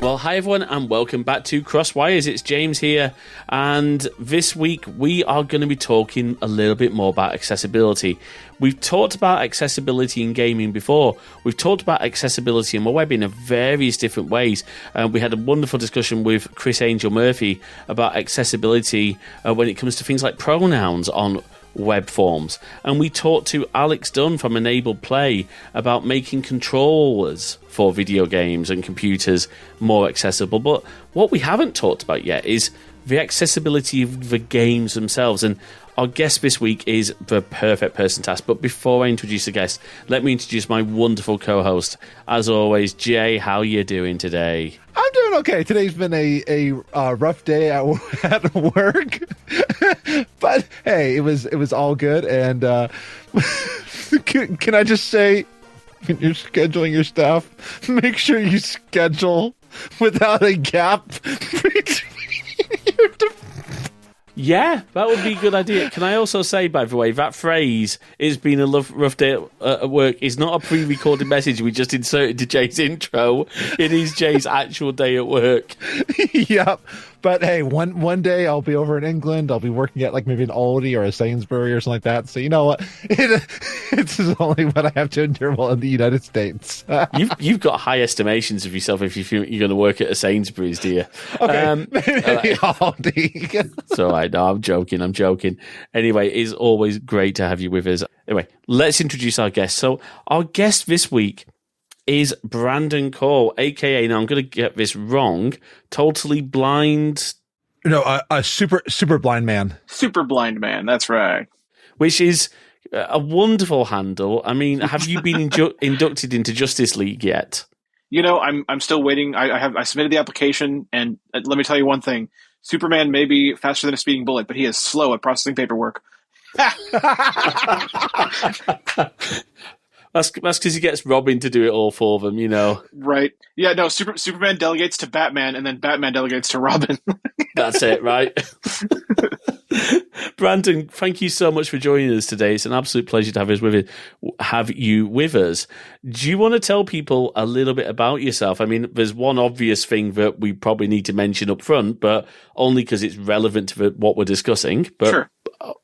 Well, hi everyone, and welcome back to Crosswires. It's James here, and this week we are going to be talking a little bit more about accessibility. We've talked about accessibility in gaming before. We've talked about accessibility in the web in various different ways. We had a wonderful discussion with Chris Angel Murphy about accessibility when it comes to things like pronouns on web forms, and we talked to Alex Dunn from Enabled Play about making controllers for video games and computers more accessible. But what we haven't talked about yet is the accessibility of the games themselves, and our guest this week is the perfect person to ask. But before I introduce the guest, let me introduce my wonderful co-host. As always, Jay, how are you doing today? I'm doing okay. Today's been a rough day at work, but hey, it was all good. And can I just say, when you're scheduling your stuff, make sure you schedule without a gap between your Yeah, that would be a good idea. Can I also say, by the way, that phrase, "it's been a rough day at work," is not a pre-recorded message we just inserted to Jay's intro. It is Jay's actual day at work. Yep. But hey, one day I'll be over in England. I'll be working at like maybe an Aldi or a Sainsbury or something like that. So you know what? It's only what I have to endure while in the United States. You've got high estimations of yourself if you feel you're going to work at a Sainsbury's, do you? Okay, maybe Aldi. So I know, I'm joking. Anyway, it's always great to have you with us. Anyway, let's introduce our guest. So our guest this week is Brandon Cole, aka, now I'm going to get this wrong, totally blind. No, a super blind man. Super blind man, that's right. Which is a wonderful handle. I mean, have you been inducted into Justice League yet? You know, I'm still waiting. I submitted the application, and let me tell you one thing. Superman may be faster than a speeding bullet, but he is slow at processing paperwork. That's because he gets Robin to do it all for them, you know. Right. Yeah, no, Superman delegates to Batman, and then Batman delegates to Robin. That's it, right? Brandon, thank you so much for joining us today. It's an absolute pleasure to have you with us. Do you want to tell people a little bit about yourself? I mean, there's one obvious thing that we probably need to mention up front, but only because it's relevant to what we're discussing. But sure.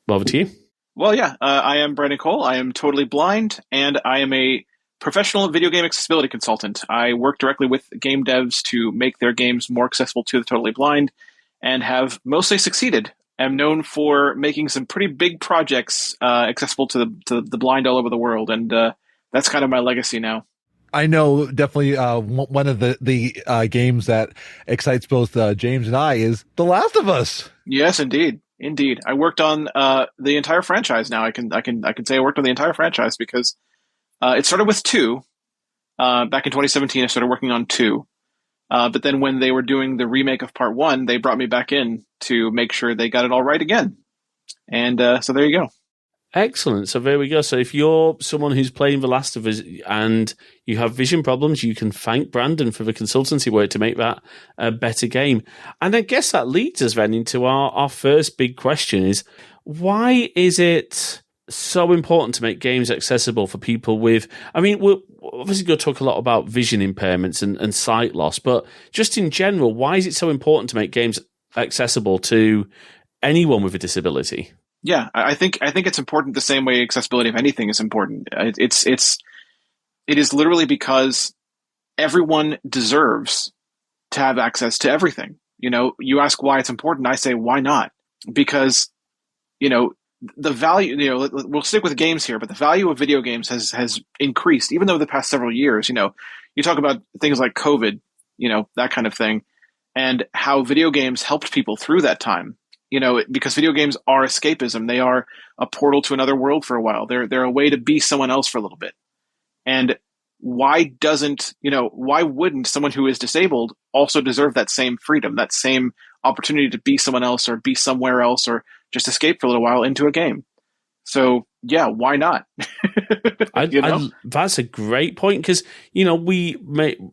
Over to you. Well, yeah, I am Brandon Cole. I am totally blind, and I am a professional video game accessibility consultant. I work directly with game devs to make their games more accessible to the totally blind, and have mostly succeeded. I'm known for making some pretty big projects accessible to the blind all over the world, and that's kind of my legacy now. I know definitely one of the games that excites both James and I is The Last of Us. Yes, indeed. Indeed. I worked on the entire franchise now. I can say I worked on the entire franchise because it started with 2. Back in 2017, I started working on 2. But then when they were doing the remake of part 1, they brought me back in to make sure they got it all right again. And so there you go. Excellent. So there we go. So if you're someone who's playing The Last of Us and you have vision problems, you can thank Brandon for the consultancy work to make that a better game. And I guess that leads us then into our first big question is, why is it so important to make games accessible for people with, I mean, we're obviously going to talk a lot about vision impairments and sight loss, but just in general, why is it so important to make games accessible to anyone with a disability? Yeah, I think it's important the same way accessibility of anything is important. It is literally because everyone deserves to have access to everything. You know, you ask why it's important, I say why not? Because, you know, the value, you know, we'll stick with games here, but the value of video games has increased even though the past several years. You know, you talk about things like COVID, you know, that kind of thing, and how video games helped people through that time. You know, because video games are escapism. They are a portal to another world for a while. They're a way to be someone else for a little bit. And why wouldn't someone who is disabled also deserve that same freedom, that same opportunity to be someone else or be somewhere else or just escape for a little while into a game? So yeah, why not? That's a great point because, you know,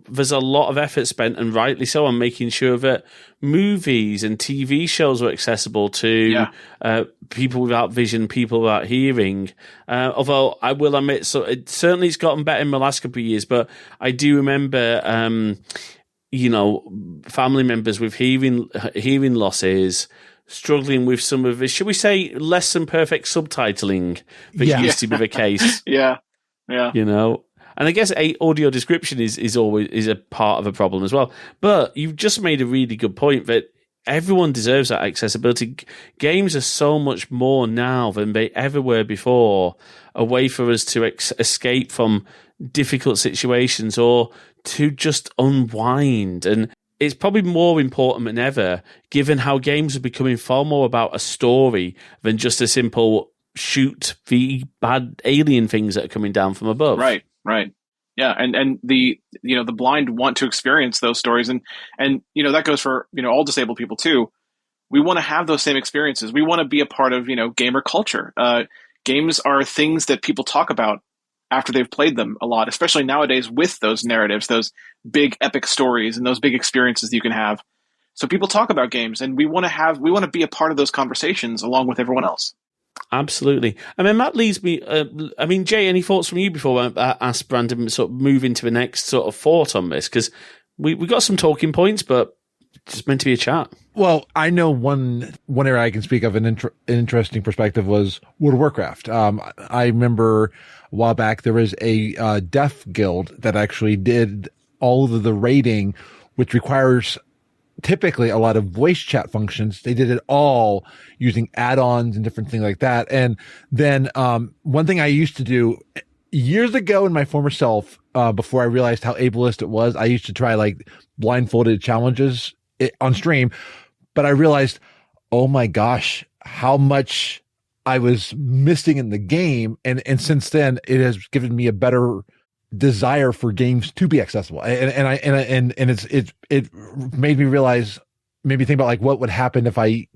there's a lot of effort spent, and rightly so, on making sure that movies and TV shows are accessible to people without vision, people without hearing. Although I will admit, so it's gotten better in the last couple of years, but I do remember family members with hearing losses, struggling with some of it, should we say, less than perfect subtitling that used to be the case. Yeah. And I guess audio description is always a part of a problem as well. But you've just made a really good point that everyone deserves that accessibility. Games are so much more now than they ever were before, a way for us to escape from difficult situations or to just unwind. And it's probably more important than ever, given how games are becoming far more about a story than just a simple shoot the bad alien things that are coming down from above. Right. Yeah, and the blind want to experience those stories, and that goes for all disabled people too. We want to have those same experiences. We want to be a part of gamer culture. Games are things that people talk about after they've played them a lot, especially nowadays with those narratives, those big epic stories, and those big experiences you can have. So people talk about games, and we want to be a part of those conversations along with everyone else. Absolutely. I mean, that leads me, Jay, any thoughts from you before I ask Brandon sort of move into the next sort of thought on this? Because we got some talking points, but it's just meant to be a chat. Well, I know one area I can speak of an interesting perspective was World of Warcraft. I remember a while back there was a deaf guild that actually did all of the raiding, which requires typically a lot of voice chat functions. They did it all using add-ons and different things like that. And then one thing I used to do years ago in my former self, before I realized how ableist it was, I used to try like blindfolded challenges on stream, but I realized, oh my gosh, how much I was missing in the game. And since then it has given me a better desire for games to be accessible. And it made me think about like what would happen if I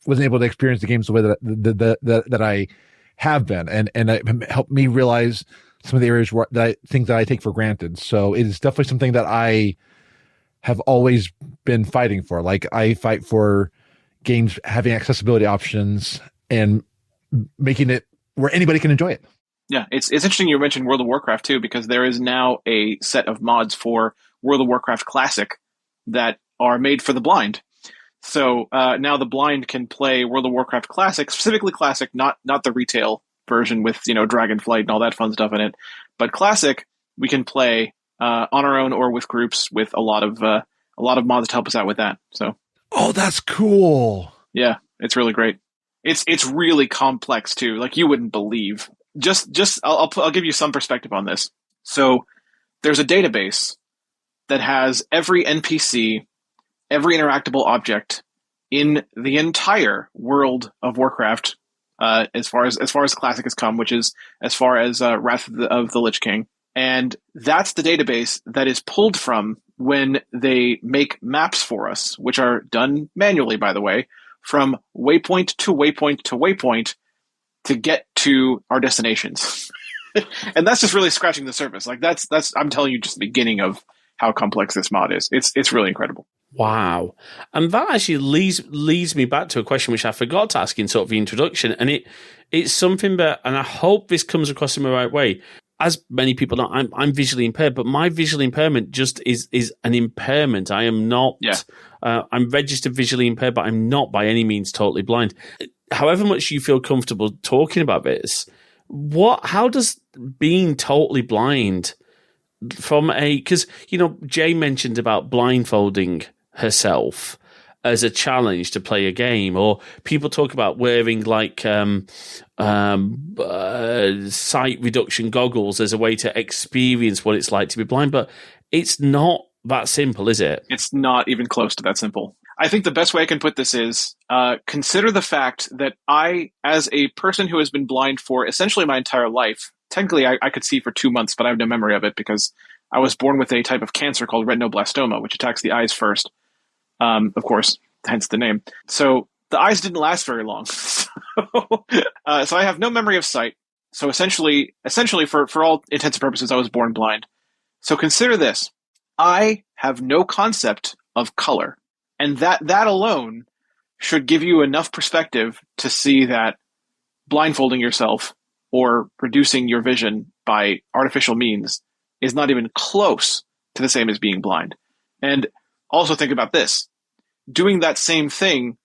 wasn't able to experience the games the way that I have been. And it helped me realize some of the areas things that I take for granted. So it is definitely something that I have always been fighting for. Like I fight for games having accessibility options and making it where anybody can enjoy it. Yeah, it's interesting you mentioned World of Warcraft too, because there is now a set of mods for World of Warcraft Classic that are made for the blind. So now the blind can play World of Warcraft Classic, specifically Classic, not the retail version with Dragonflight and all that fun stuff in it, but Classic we can play on our own or with groups with a lot of mods to help us out with that. So, oh, that's cool. Yeah, it's really great. It's really complex too. Like you wouldn't believe. I'll give you some perspective on this. So there's a database that has every NPC, every interactable object in the entire world of Warcraft, as far as Classic has come, which is as far as Wrath of the Lich King. And that's the database that is pulled from when they make maps for us, which are done manually, by the way, from waypoint to waypoint to waypoint to get to our destinations. And that's just really scratching the surface. Like that's I'm telling you just the beginning of how complex this mod is. It's really incredible. Wow. And that actually leads me back to a question which I forgot to ask in sort of the introduction. And it's something that, and I hope this comes across in the right way. As many people know, I'm visually impaired, but my visual impairment just is an impairment. I am not, I'm registered visually impaired, but I'm not by any means totally blind. However much you feel comfortable talking about this, how does being totally blind because, Jay mentioned about blindfolding herself as a challenge to play a game, or people talk about wearing like sight reduction goggles as a way to experience what it's like to be blind, but it's not that simple, is it? It's not even close to that simple. I think the best way I can put this is consider the fact that I, as a person who has been blind for essentially my entire life, technically I could see for 2 months, but I have no memory of it because I was born with a type of cancer called retinoblastoma, which attacks the eyes first. Of course, hence the name. So the eyes didn't last very long. So I have no memory of sight. So essentially for all intents and purposes, I was born blind. So consider this. I have no concept of color. And that alone should give you enough perspective to see that blindfolding yourself or reducing your vision by artificial means is not even close to the same as being blind. And also think about this. Doing that same thing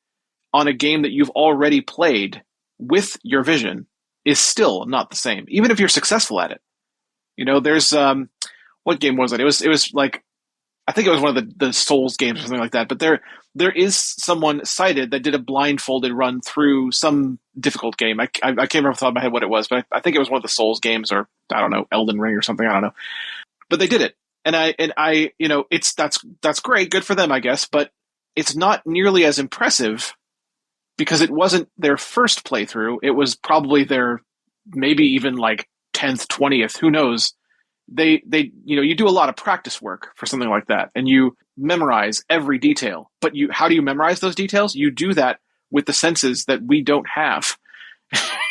on a game that you've already played with your vision is still not the same, even if you're successful at it. You know, there's what game was it? It was like, I think it was one of the Souls games or something like that. But there is someone cited that did a blindfolded run through some difficult game. I can't remember off the top of my head what it was, but I think it was one of the Souls games, or I don't know, Elden Ring or something. I don't know. But they did it, and I you know, that's great, good for them, I guess. But it's not nearly as impressive because it wasn't their first playthrough. It was probably their maybe even like 10th, 20th, who knows. They you know, you do a lot of practice work for something like that, and you memorize every detail. But how do you memorize those details? You do that with the senses that we don't have.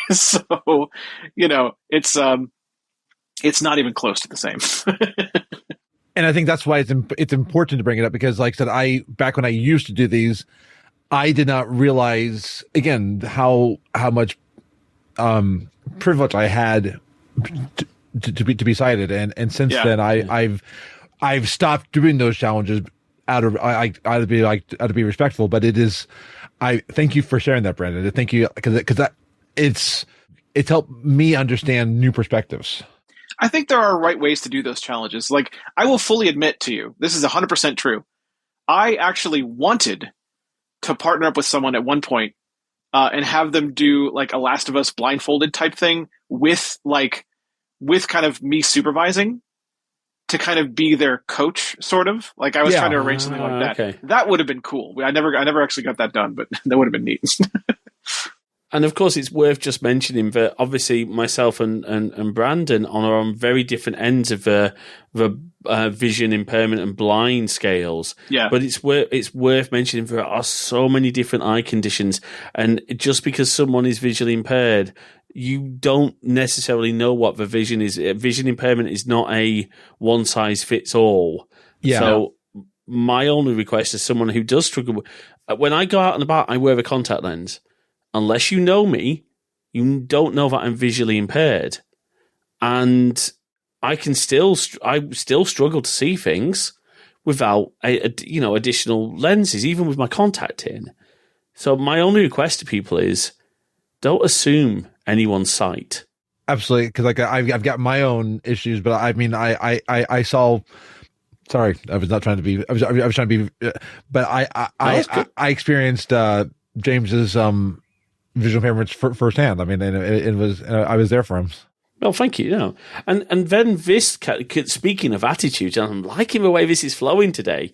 So, you know, it's not even close to the same. And I think that's why it's important to bring it up, because like I said, back when I used to do these, I did not realize, again, how much privilege I had to be sighted, and since then I've stopped doing those challenges out of to be respectful. But I thank you for sharing that, Brandon. Thank you, because it's helped me understand new perspectives. I think there are right ways to do those challenges. Like, I will fully admit to you, this is 100% true. I actually wanted to partner up with someone at one point and have them do like a Last of Us blindfolded type thing with kind of me supervising, to kind of be their coach, sort of. Like, I was trying to arrange something like that. Okay. That would have been cool. I never actually got that done, but that would have been neat. And of course, it's worth just mentioning that obviously myself and Brandon are on very different ends of the vision impairment and blind scales. Yeah. But it's worth mentioning there are so many different eye conditions, and just because someone is visually impaired, you don't necessarily know what the vision is. Vision impairment is not a one size fits all. Yeah. So my only request is someone who does struggle. When I go out and about, I wear a contact lens. Unless you know me, you don't know that I'm visually impaired, and I still struggle to see things without additional lenses, even with my contact in. So my only request to people is, don't assume anyone's sight. Absolutely, because like I've got my own issues, but I mean I saw. Sorry, I was not trying to be. I was trying to be, but I experienced James's visual impairments firsthand. I mean, and it was I was there for him. Well, thank you. And then this, speaking of attitudes, and I'm liking the way this is flowing today.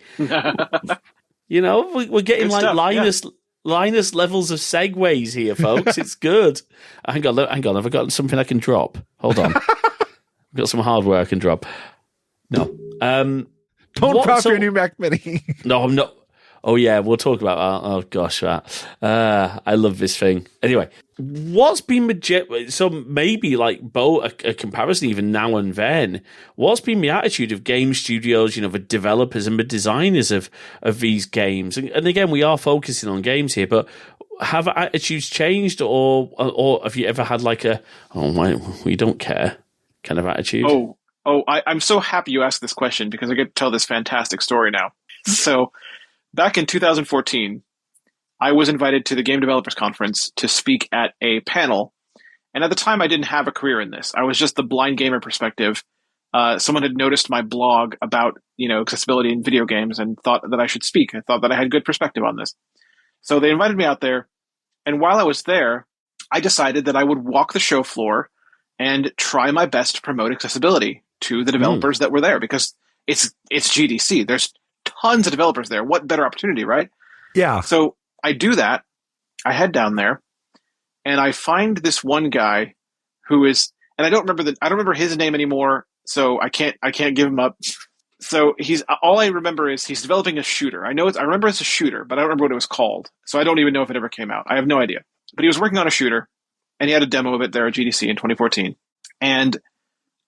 You know, we're getting good like stuff, Linus levels of segues here, folks. It's good. Hang on. Have I got something I can drop? Hold on. I've got some hardware I can drop. No. Don't drop your new Mac Mini. No, I'm not. Oh, yeah, we'll talk about that. Oh, gosh, that. I love this thing. Anyway, what's been so maybe like both a comparison even now and then, what's been the attitude of game studios, the developers and the designers of these games? And again, we are focusing on games here, but have attitudes changed, or have you ever had like we don't care kind of attitude? I'm so happy you asked this question, because I get to tell this fantastic story now. So, back in 2014, I was invited to the Game Developers Conference to speak at a panel. And at the time, I didn't have a career in this. I was just the blind gamer perspective. Someone had noticed my blog about, accessibility in video games and thought that I should speak. I thought that I had good perspective on this. So they invited me out there. And while I was there, I decided that I would walk the show floor and try my best to promote accessibility to the developers that were there, because it's GDC. There's tons of developers there. What better opportunity, right? Yeah. So I do that. I head down there, and I find this one guy who is, and I don't remember his name anymore, so I can't give him up. So all I remember is he's developing a shooter. I remember it's a shooter, but I don't remember what it was called. So I don't even know if it ever came out. I have no idea. But he was working on a shooter, and he had a demo of it there at GDC in 2014. And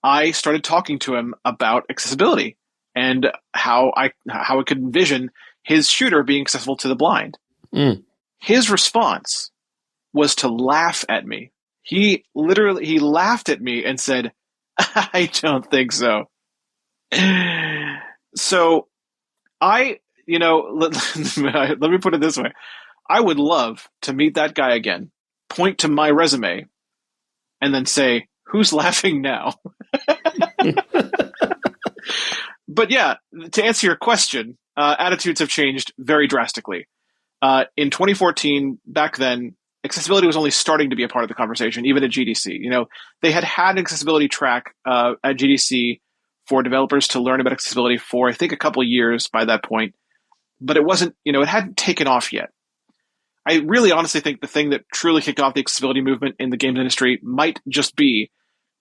I started talking to him about accessibility and how I could envision his shooter being accessible to the blind. His response was to laugh at me. He laughed at me and said, "I don't think so." So let me put it this way. I would love to meet that guy again, point to my resume, and then say, who's laughing now? But yeah, to answer your question, attitudes have changed very drastically. In 2014, back then, accessibility was only starting to be a part of the conversation, even at GDC. They had an accessibility track at GDC for developers to learn about accessibility for, I think, a couple of years by that point. But it wasn't, it hadn't taken off yet. I really honestly think the thing that truly kicked off the accessibility movement in the games industry might just be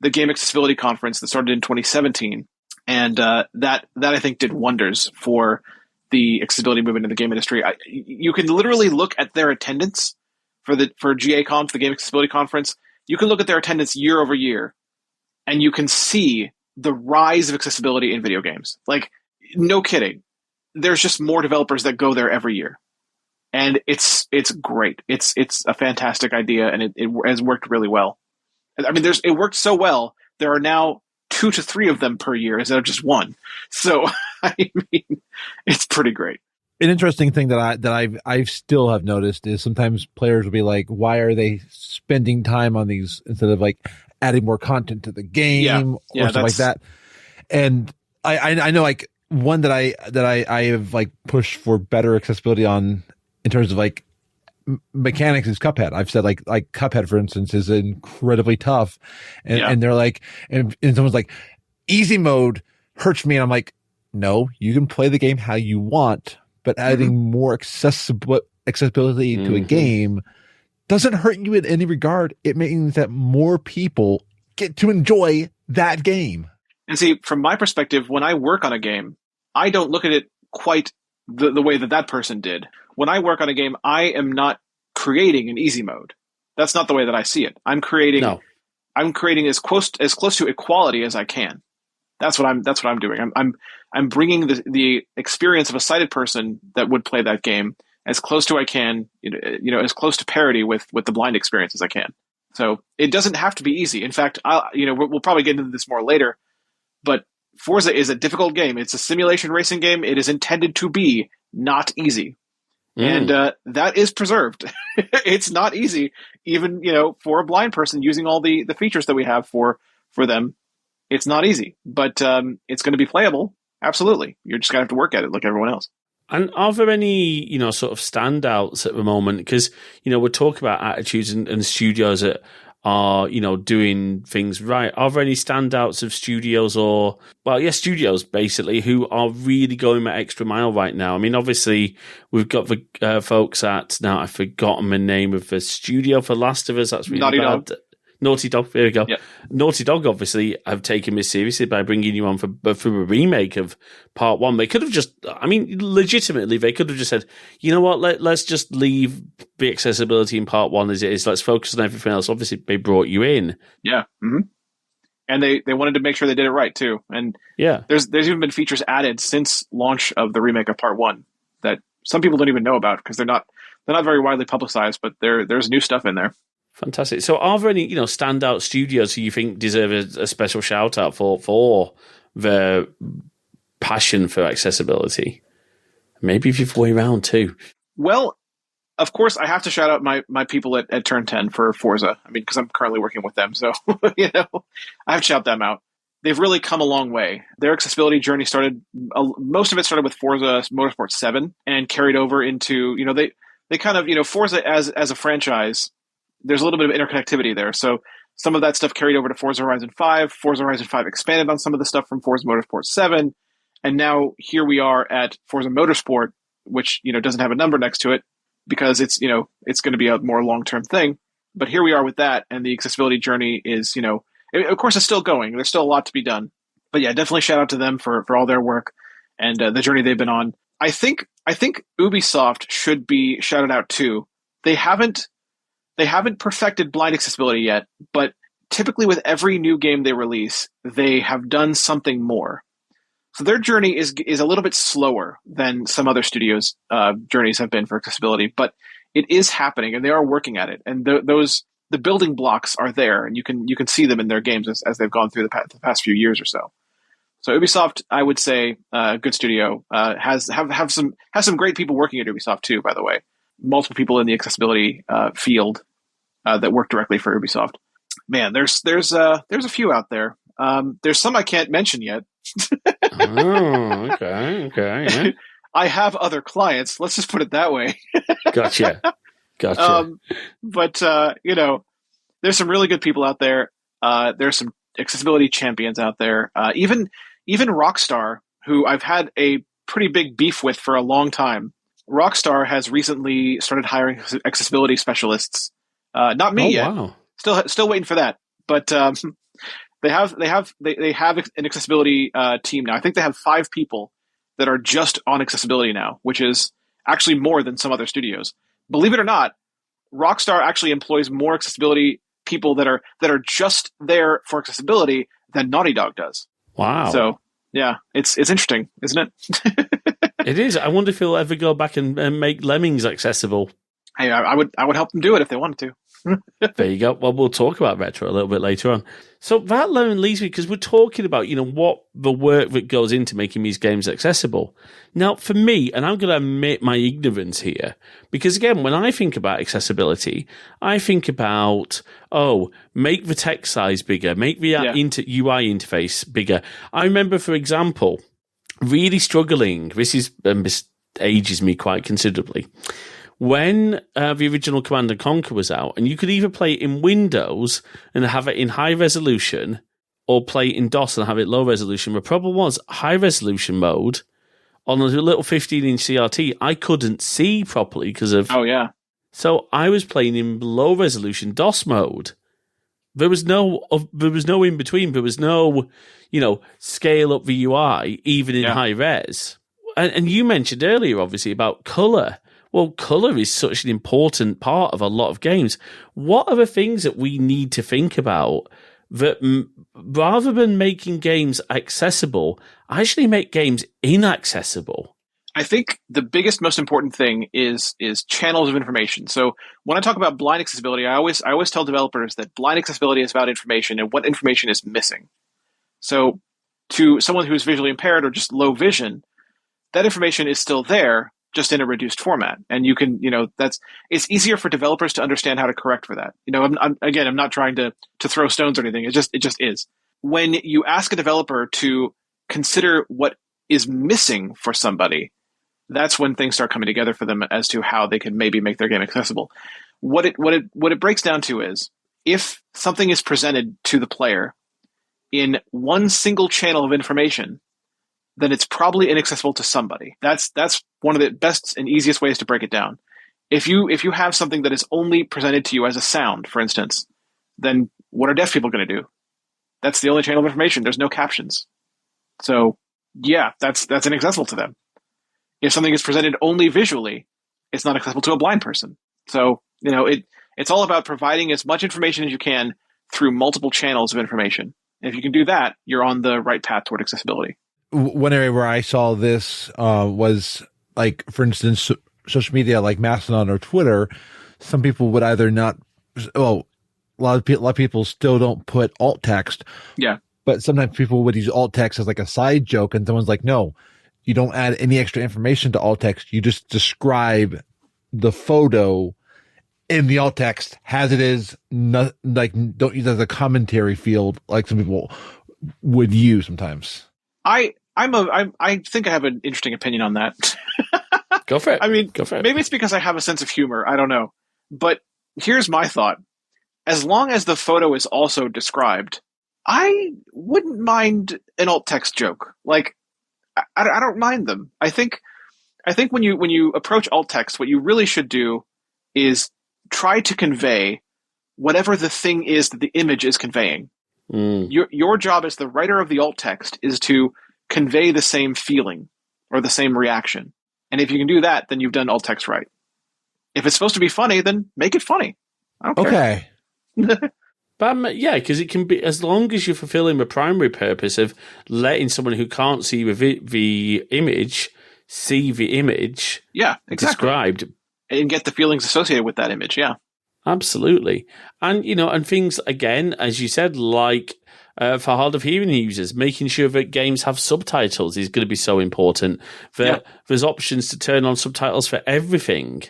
the Game Accessibility Conference that started in 2017. And that I think did wonders for the accessibility movement in the game industry. You can literally look at their attendance for GA-Conf, the Game Accessibility Conference. You can look at their attendance year over year, and you can see the rise of accessibility in video games. Like, no kidding. There's just more developers that go there every year. And it's great. It's a fantastic idea, and it has worked really well. I mean, it worked so well, there are now 2 to 3 of them per year instead of just one. So, I mean, it's pretty great. An interesting thing that I still have noticed is sometimes players will be like, why are they spending time on these instead of like adding more content to the game or stuff like that? And I know like one that I have like pushed for better accessibility on in terms of like mechanics is Cuphead. I've said like Cuphead, for instance, is incredibly tough. And they're like, and someone's like, easy mode hurts me. And I'm like, no, you can play the game how you want, but adding more accessibility to a game doesn't hurt you in any regard. It means that more people get to enjoy that game. And see, from my perspective, when I work on a game, I don't look at it quite the way that person did. When I work on a game, I am not creating an easy mode. That's not the way that I see it. I'm creating as close to equality as I can. That's what I'm doing. I'm bringing the experience of a sighted person that would play that game as close to I can, as close to parity with the blind experience as I can. So it doesn't have to be easy. In fact, we'll probably get into this more later, but Forza is a difficult game. It's a simulation racing game. It is intended to be not easy. And that is preserved. It's not easy, even for a blind person using all the features that we have for them. It's not easy, but it's going to be playable. Absolutely, you're just going to have to work at it like everyone else. And are there any sort of standouts at the moment? Because we're talking about attitudes and studios that are doing things right. Are there any standouts of studios studios basically who are really going that extra mile right now? I mean, obviously we've got the folks at, now I've forgotten the name of the studio for Last of Us. That's really Naughty bad. Dog. Naughty Dog, there we go. Yep. Naughty Dog obviously have taken this seriously by bringing you on for a remake of Part 1. They could have legitimately, they could have just said, you know what, let's just leave the accessibility in Part 1 as it is. Let's focus on everything else. Obviously, they brought you in. Yeah. Mm-hmm. And they wanted to make sure they did it right, too. And there's even been features added since launch of the remake of Part 1 that some people don't even know about because they're not very widely publicized, but there's new stuff in there. Fantastic. So are there any, standout studios who you think deserve a special shout out for their passion for accessibility? Maybe the other way around too. Well, of course, I have to shout out my people at Turn 10 for Forza. I mean, because I'm currently working with them. So, I have to shout them out. They've really come a long way. Their accessibility journey most of it started with Forza Motorsport 7 and carried over into, they kind of, Forza as a franchise, there's a little bit of interconnectivity there. So some of that stuff carried over to Forza Horizon 5. Forza Horizon 5 expanded on some of the stuff from Forza Motorsport 7. And now here we are at Forza Motorsport, which, doesn't have a number next to it because it's going to be a more long-term thing. But here we are with that. And the accessibility journey is, of course, it's still going. There's still a lot to be done. But yeah, definitely shout out to them for all their work and the journey they've been on. I think Ubisoft should be shouted out too. They haven't perfected blind accessibility yet, but typically with every new game they release, they have done something more. So their journey is a little bit slower than some other studios' journeys have been for accessibility, but it is happening, and they are working at it. And the building blocks are there, and you can see them in their games as they've gone through the past few years or so. So Ubisoft, I would say, a good studio, has some great people working at Ubisoft too. By the way, multiple people in the accessibility field that work directly for Ubisoft. Man, there's a few out there. There's some I can't mention yet. Oh, okay, yeah. I have other clients. Let's just put it that way. Gotcha. But there's some really good people out there. There's some accessibility champions out there. Even Rockstar, who I've had a pretty big beef with for a long time. Rockstar has recently started hiring accessibility specialists. Not me yet. Wow. Still waiting for that. But they have an accessibility team now. I think they have 5 people that are just on accessibility now, which is actually more than some other studios. Believe it or not, Rockstar actually employs more accessibility people that are just there for accessibility than Naughty Dog does. Wow. So yeah, it's interesting, isn't it? It is. I wonder if he'll ever go back and make Lemmings accessible. Hey, I would help them do it if they wanted to. There you go. Well, we'll talk about retro a little bit later on. So that leads me, because we're talking about, what the work that goes into making these games accessible. Now, for me, and I'm going to admit my ignorance here, because again, when I think about accessibility, I think about, make the text size bigger, make the UI interface bigger. I remember, for example, really struggling. This ages me quite considerably. When the original Command & Conquer was out, and you could either play it in Windows and have it in high resolution, or play it in DOS and have it low resolution, the problem was high resolution mode on a little 15-inch CRT, I couldn't see properly because of... Oh, yeah. So I was playing in low resolution DOS mode. There was no in between. There was no, scale up the UI, even in high res. And you mentioned earlier, obviously, about color. Well, colour is such an important part of a lot of games. What are the things that we need to think about that, rather than making games accessible, actually make games inaccessible? I think the biggest, most important thing is channels of information. So when I talk about blind accessibility, I always tell developers that blind accessibility is about information and what information is missing. So to someone who's visually impaired or just low vision, that information is still there, just in a reduced format. And you can, it's easier for developers to understand how to correct for that. I'm not trying to throw stones or anything. It just is. When you ask a developer to consider what is missing for somebody, that's when things start coming together for them as to how they can maybe make their game accessible. What it breaks down to is, if something is presented to the player in one single channel of information, then it's probably inaccessible to somebody. That's one of the best and easiest ways to break it down. If you have something that is only presented to you as a sound, for instance, then what are deaf people going to do? That's the only channel of information. There's no captions. So yeah, that's inaccessible to them. If something is presented only visually, it's not accessible to a blind person. So, it's all about providing as much information as you can through multiple channels of information. And if you can do that, you're on the right path toward accessibility. One area where I saw this was, like, for instance, social media like Mastodon or Twitter. Some people would either not. Well, a lot of people still don't put alt text. Yeah. But sometimes people would use alt text as like a side joke, and someone's like, "No, you don't add any extra information to alt text. You just describe the photo in the alt text as it is. Not, like, don't use it as a commentary field like some people would use sometimes." I think I have an interesting opinion on that. Go for it. I mean, go for it. Maybe it's because I have a sense of humor. I don't know. But here's my thought. As long as the photo is also described, I wouldn't mind an alt text joke. Like, I don't mind them. I think when you approach alt text, what you really should do is try to convey whatever the thing is that the image is conveying. Your job as the writer of the alt text is to convey the same feeling or the same reaction. And if you can do that, then you've done alt text right. If it's supposed to be funny, then make it funny. I don't care. Okay. But yeah, because it can be, as long as you're fulfilling the primary purpose of letting someone who can't see the image see the image. Yeah, exactly. Described. And get the feelings associated with that image. Yeah. Absolutely. And, and things, again, as you said, like For hard of hearing users, making sure that games have subtitles is going to be so important. There's options to turn on subtitles for everything.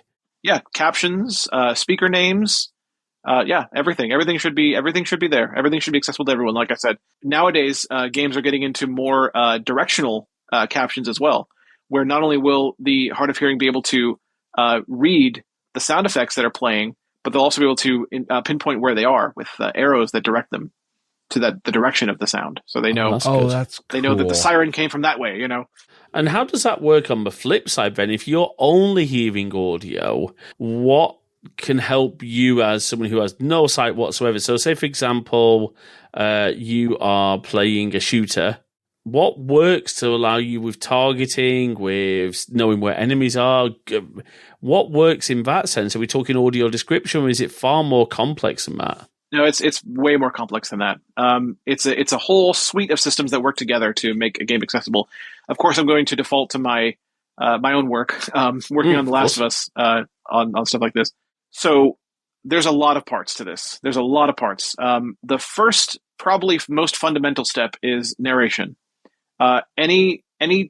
Yeah, captions, speaker names, everything. Everything should be there. Everything should be accessible to everyone. Like I said, nowadays games are getting into more directional captions as well, where not only will the hard of hearing be able to read the sound effects that are playing, but they'll also be able to pinpoint where they are with arrows that direct them to the direction of the sound. So they know. That's cool. They know that the siren came from that way. And how does that work on the flip side then? If you're only hearing audio, what can help you as someone who has no sight whatsoever? So say, for example, you are playing a shooter. What works to allow you with targeting, with knowing where enemies are? What works in that sense? Are we talking audio description, or is it far more complex than that? No, it's way more complex than that. It's a whole suite of systems that work together to make a game accessible. Of course, I'm going to default to my own work, working on The Last of Us on stuff like this. So there's a lot of parts to this. There's a lot of parts. The first, probably most fundamental step is narration. Any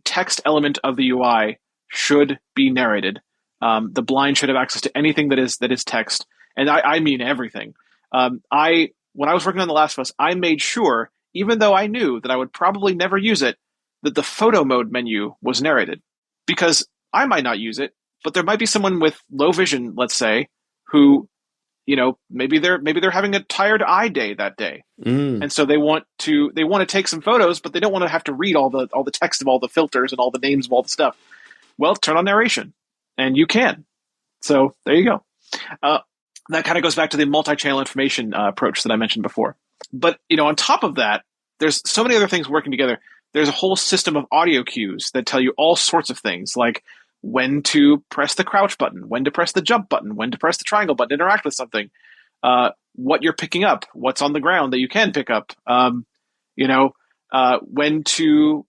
text element of the UI should be narrated. The blind should have access to anything that is text, and I mean everything. When I was working on The Last of Us, I made sure, even though I knew that I would probably never use it, that the photo mode menu was narrated, because I might not use it, but there might be someone with low vision, let's say, who, maybe they're having a tired eye day that day, and so they want to take some photos, but they don't want to have to read all the text of all the filters and all the names of all the stuff. Well, turn on narration, and you can. So there you go. That kind of goes back to the multi-channel information approach that I mentioned before. But on top of that, there's so many other things working together. There's a whole system of audio cues that tell you all sorts of things, like when to press the crouch button, when to press the jump button, when to press the triangle button, interact with something, what you're picking up, what's on the ground that you can pick up, when to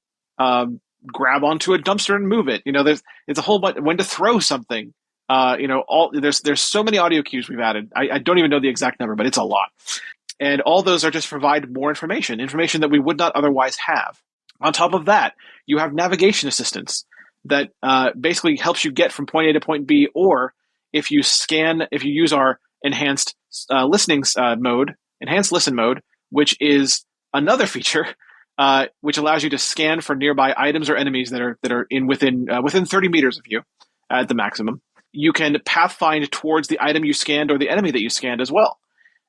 grab onto a dumpster and move it. It's a whole bunch, when to throw something. There's so many audio cues we've added. I don't even know the exact number, but it's a lot. And all those are just provide more information that we would not otherwise have. On top of that, you have navigation assistance that basically helps you get from point A to point B, or if you use our enhanced listen mode, which is another feature, which allows you to scan for nearby items or enemies that are within 30 meters of you at the maximum. You can pathfind towards the item you scanned or the enemy that you scanned as well.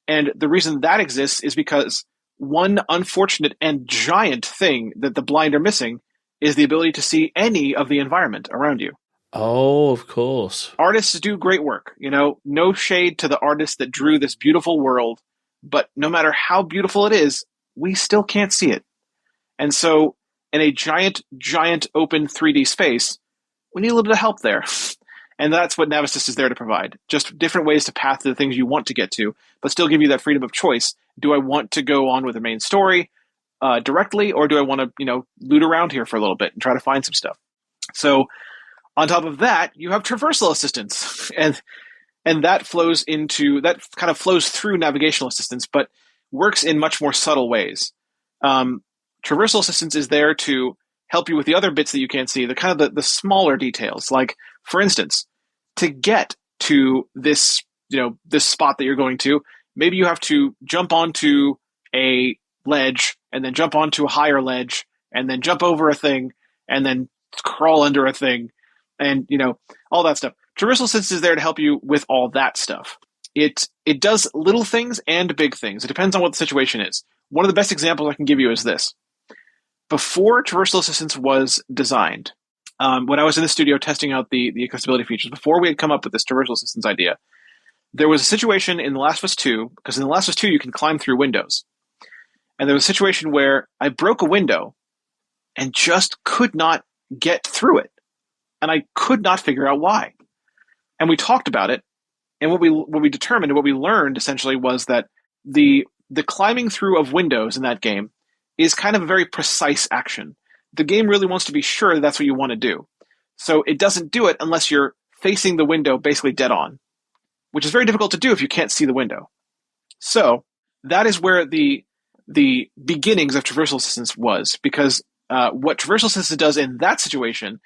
And the reason that exists is because one unfortunate and giant thing that the blind are missing is the ability to see any of the environment around you. Oh, of course. Artists do great work. No shade to the artists that drew this beautiful world, but no matter how beautiful it is, we still can't see it. And so in a giant, giant open 3D space, we need a little bit of help there. And that's what Navisyst is there to provide. Just different ways to path to the things you want to get to, but still give you that freedom of choice. Do I want to go on with the main story directly, or do I want to, loot around here for a little bit and try to find some stuff? So on top of that, you have traversal assistance, and that kind of flows through navigational assistance, but works in much more subtle ways. Traversal assistance is there to help you with the other bits that you can't see, the smaller details. Like, for instance, to get to this spot that you're going to, maybe you have to jump onto a ledge and then jump onto a higher ledge and then jump over a thing and then crawl under a thing and, all that stuff. Traversal assistance is there to help you with all that stuff. It does little things and big things. It depends on what the situation is. One of the best examples I can give you is this. Before traversal assistance was designed, when I was in the studio testing out the accessibility features, before we had come up with this traversal assistance idea, there was a situation in The Last of Us 2, because in The Last of Us 2 you can climb through windows. And there was a situation where I broke a window and just could not get through it. And I could not figure out why. And we talked about it, and what we determined and what we learned essentially was that the climbing through of windows in that game is kind of a very precise action. The game really wants to be sure that that's what you want to do. So it doesn't do it unless you're facing the window basically dead on, which is very difficult to do if you can't see the window. So that is where the the beginnings of traversal assistance was, because what traversal assistance does in that situation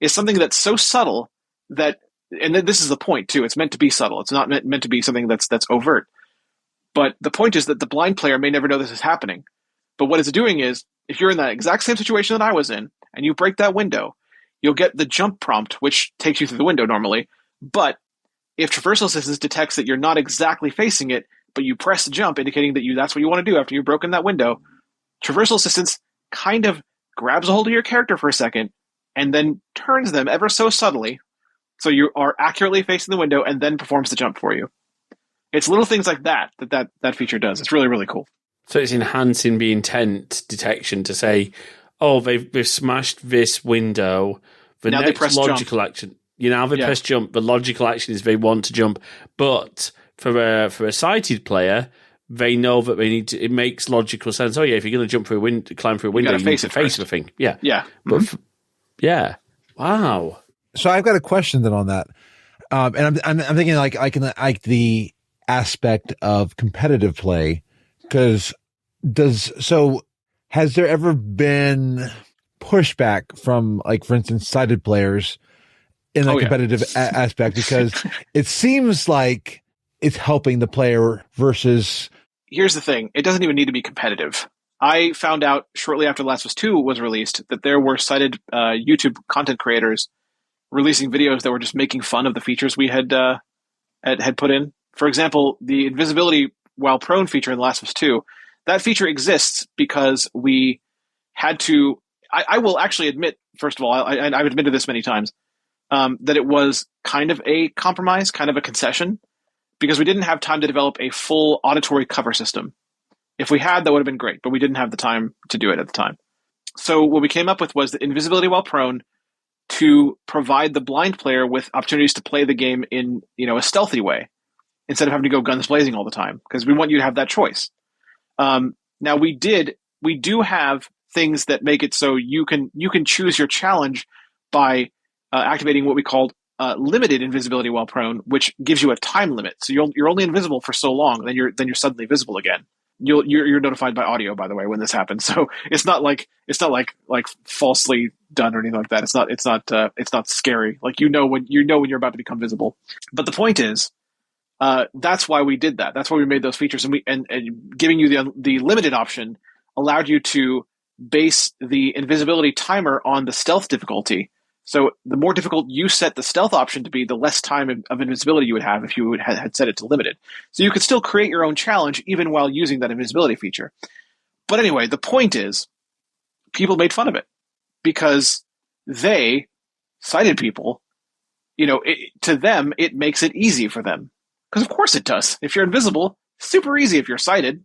is something that's so subtle that, and this is the point too, it's meant to be subtle. It's not meant to be something that's overt. But the point is that the blind player may never know this is happening. But what it's doing is, if you're in that exact same situation that I was in, and you break that window, you'll get the jump prompt, which takes you through the window normally. But if traversal assistance detects that you're not exactly facing it, but you press the jump, indicating that that's what you want to do after you've broken that window, traversal assistance kind of grabs a hold of your character for a second, and then turns them ever so subtly, so you are accurately facing the window, and then performs the jump for you. It's little things like that feature does. It's really, really cool. So it's enhancing the intent detection to say, oh, they've smashed this window. The now next logical action, press jump. The logical action is they want to jump, but for a sighted player, they know that they need to. It makes logical sense. Oh yeah, if you're going to jump through a window, climb through a window, you need to face the thing. Yeah, yeah, but yeah, wow. So I've got a question then on that, and I'm thinking like the aspect of competitive play, because has there ever been pushback from, like, for instance, sighted players in the competitive aspect, because it seems like it's helping the player versus. Here's the thing. It doesn't even need to be competitive. I found out shortly after The Last of Us 2 was released that there were sighted YouTube content creators releasing videos that were just making fun of the features we had put in. For example, the invisibility while prone feature in The Last of Us 2, that feature exists because we had to. I will actually admit, first of all, I've admitted this many times, that it was kind of a compromise, kind of a concession, because we didn't have time to develop a full auditory cover system. If we had, that would have been great, but we didn't have the time to do it at the time. So what we came up with was the invisibility while prone to provide the blind player with opportunities to play the game in a stealthy way, instead of having to go guns blazing all the time, because we want you to have that choice. Now we do have things that make it so you can choose your challenge by activating what we call limited invisibility while prone, which gives you a time limit. So you're only invisible for so long, then you're suddenly visible again. You're notified by audio, by the way, when this happens. So it's not like falsely done or anything like that. It's not scary. Like when you're about to become visible. But the point is, that's why we did that. That's why we made those features, and giving you the limited option allowed you to base the invisibility timer on the stealth difficulty. So the more difficult you set the stealth option to be, the less time of invisibility you would have if you had set it to limited. So you could still create your own challenge even while using that invisibility feature. But anyway, the point is, people made fun of it because sighted people, to them, it makes it easy for them. Because of course it does. If you're invisible, super easy if you're sighted.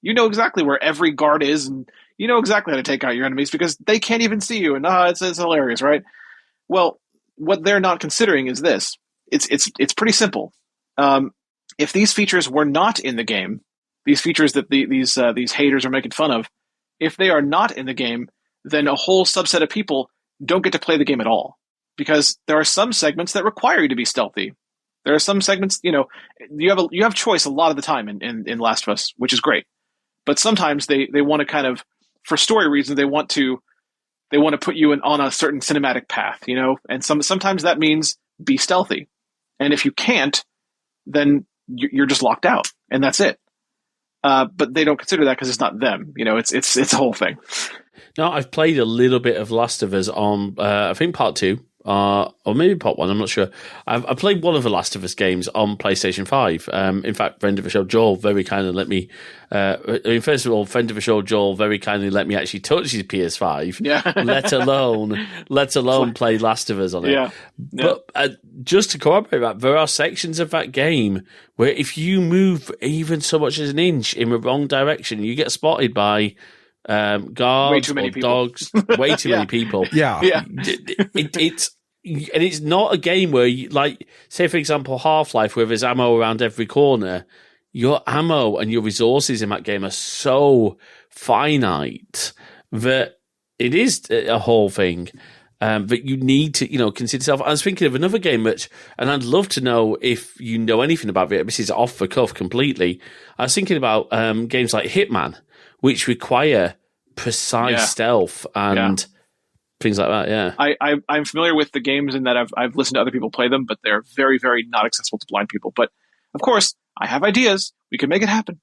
You know exactly where every guard is, and you know exactly how to take out your enemies because they can't even see you. And it's hilarious, right? Well, what they're not considering is this. It's pretty simple. If these features were not in the game, these features that these haters are making fun of, if they are not in the game, then a whole subset of people don't get to play the game at all, because there are some segments that require you to be stealthy. There are some segments, you have choice a lot of the time in Last of Us, which is great. But sometimes they want to kind of, for story reasons, they want to put you on a certain cinematic path, and sometimes that means be stealthy. And if you can't, then you're just locked out, and that's it. But they don't consider that because it's not them. It's a whole thing. No, I've played a little bit of Last of Us on, I think part 2. Or maybe part 1, I'm not sure. I played one of the Last of Us games on PlayStation 5. In fact, friend of the show, Joel, very kindly let me... first of all, friend of the show, Joel, very kindly let me actually touch his PS5, let alone play Last of Us on it. Yeah. But just to corroborate that, there are sections of that game where if you move even so much as an inch in the wrong direction, you get spotted by... guards or dogs, way too many people. Yeah. It's not a game where you, like, say for example, Half-Life, where there's ammo around every corner. Your ammo and your resources in that game are so finite that it is a whole thing that you need to, consider yourself. I was thinking of another game and I'd love to know if you know anything about it. This is off the cuff completely. I was thinking about games like Hitman, which require precise stealth and things like that. Yeah, I'm familiar with the games in that I've listened to other people play them, but they're very, very not accessible to blind people. But of course, I have ideas. We can make it happen.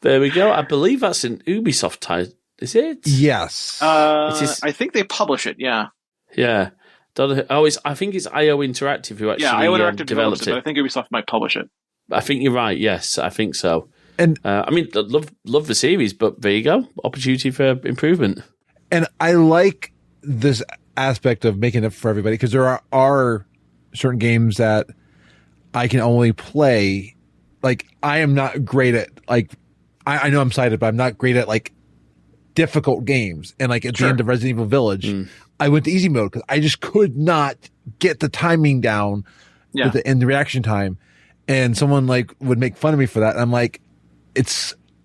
There we go. I believe that's an Ubisoft title. Is it? Yes. I think they publish it. Yeah. Yeah. I think it's IO Interactive who actually IO Interactive developed it. But I think Ubisoft might publish it. I think you're right. Yes, I think so. And I mean, love the series, but there you go. Opportunity for improvement. And I like this aspect of making it for everybody, because there are certain games that I can only play. Like, I am not great at, like, I know I'm sighted, but I'm not great at, like, difficult games. And, like, at the end of Resident Evil Village, I went to easy mode because I just could not get the timing down and the reaction time. And someone, like, would make fun of me for that. And I'm like,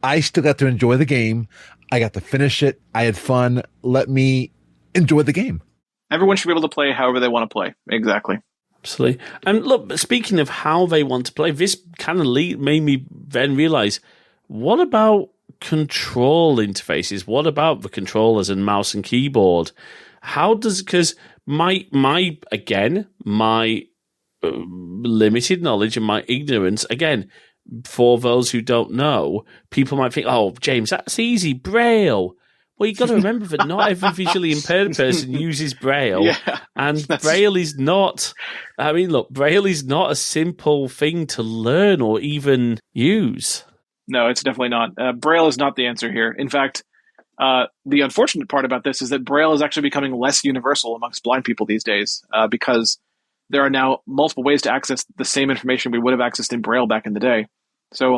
I still got to enjoy the game. I got to finish it. I had fun. Let me enjoy the game. Everyone should be able to play however they want to play. Exactly. Absolutely. And look, speaking of how they want to play, this kind of made me then realize, what about control interfaces? What about the controllers and mouse and keyboard? Because my limited knowledge and my ignorance, again, for those who don't know, people might think, oh, James, that's easy, Braille. Well, you've got to remember that not every visually impaired person uses Braille. And Braille is not, Braille is not a simple thing to learn or even use. No, it's definitely not. Braille is not the answer here. In fact, the unfortunate part about this is that Braille is actually becoming less universal amongst blind people these days, because there are now multiple ways to access the same information we would have accessed in Braille back in the day. So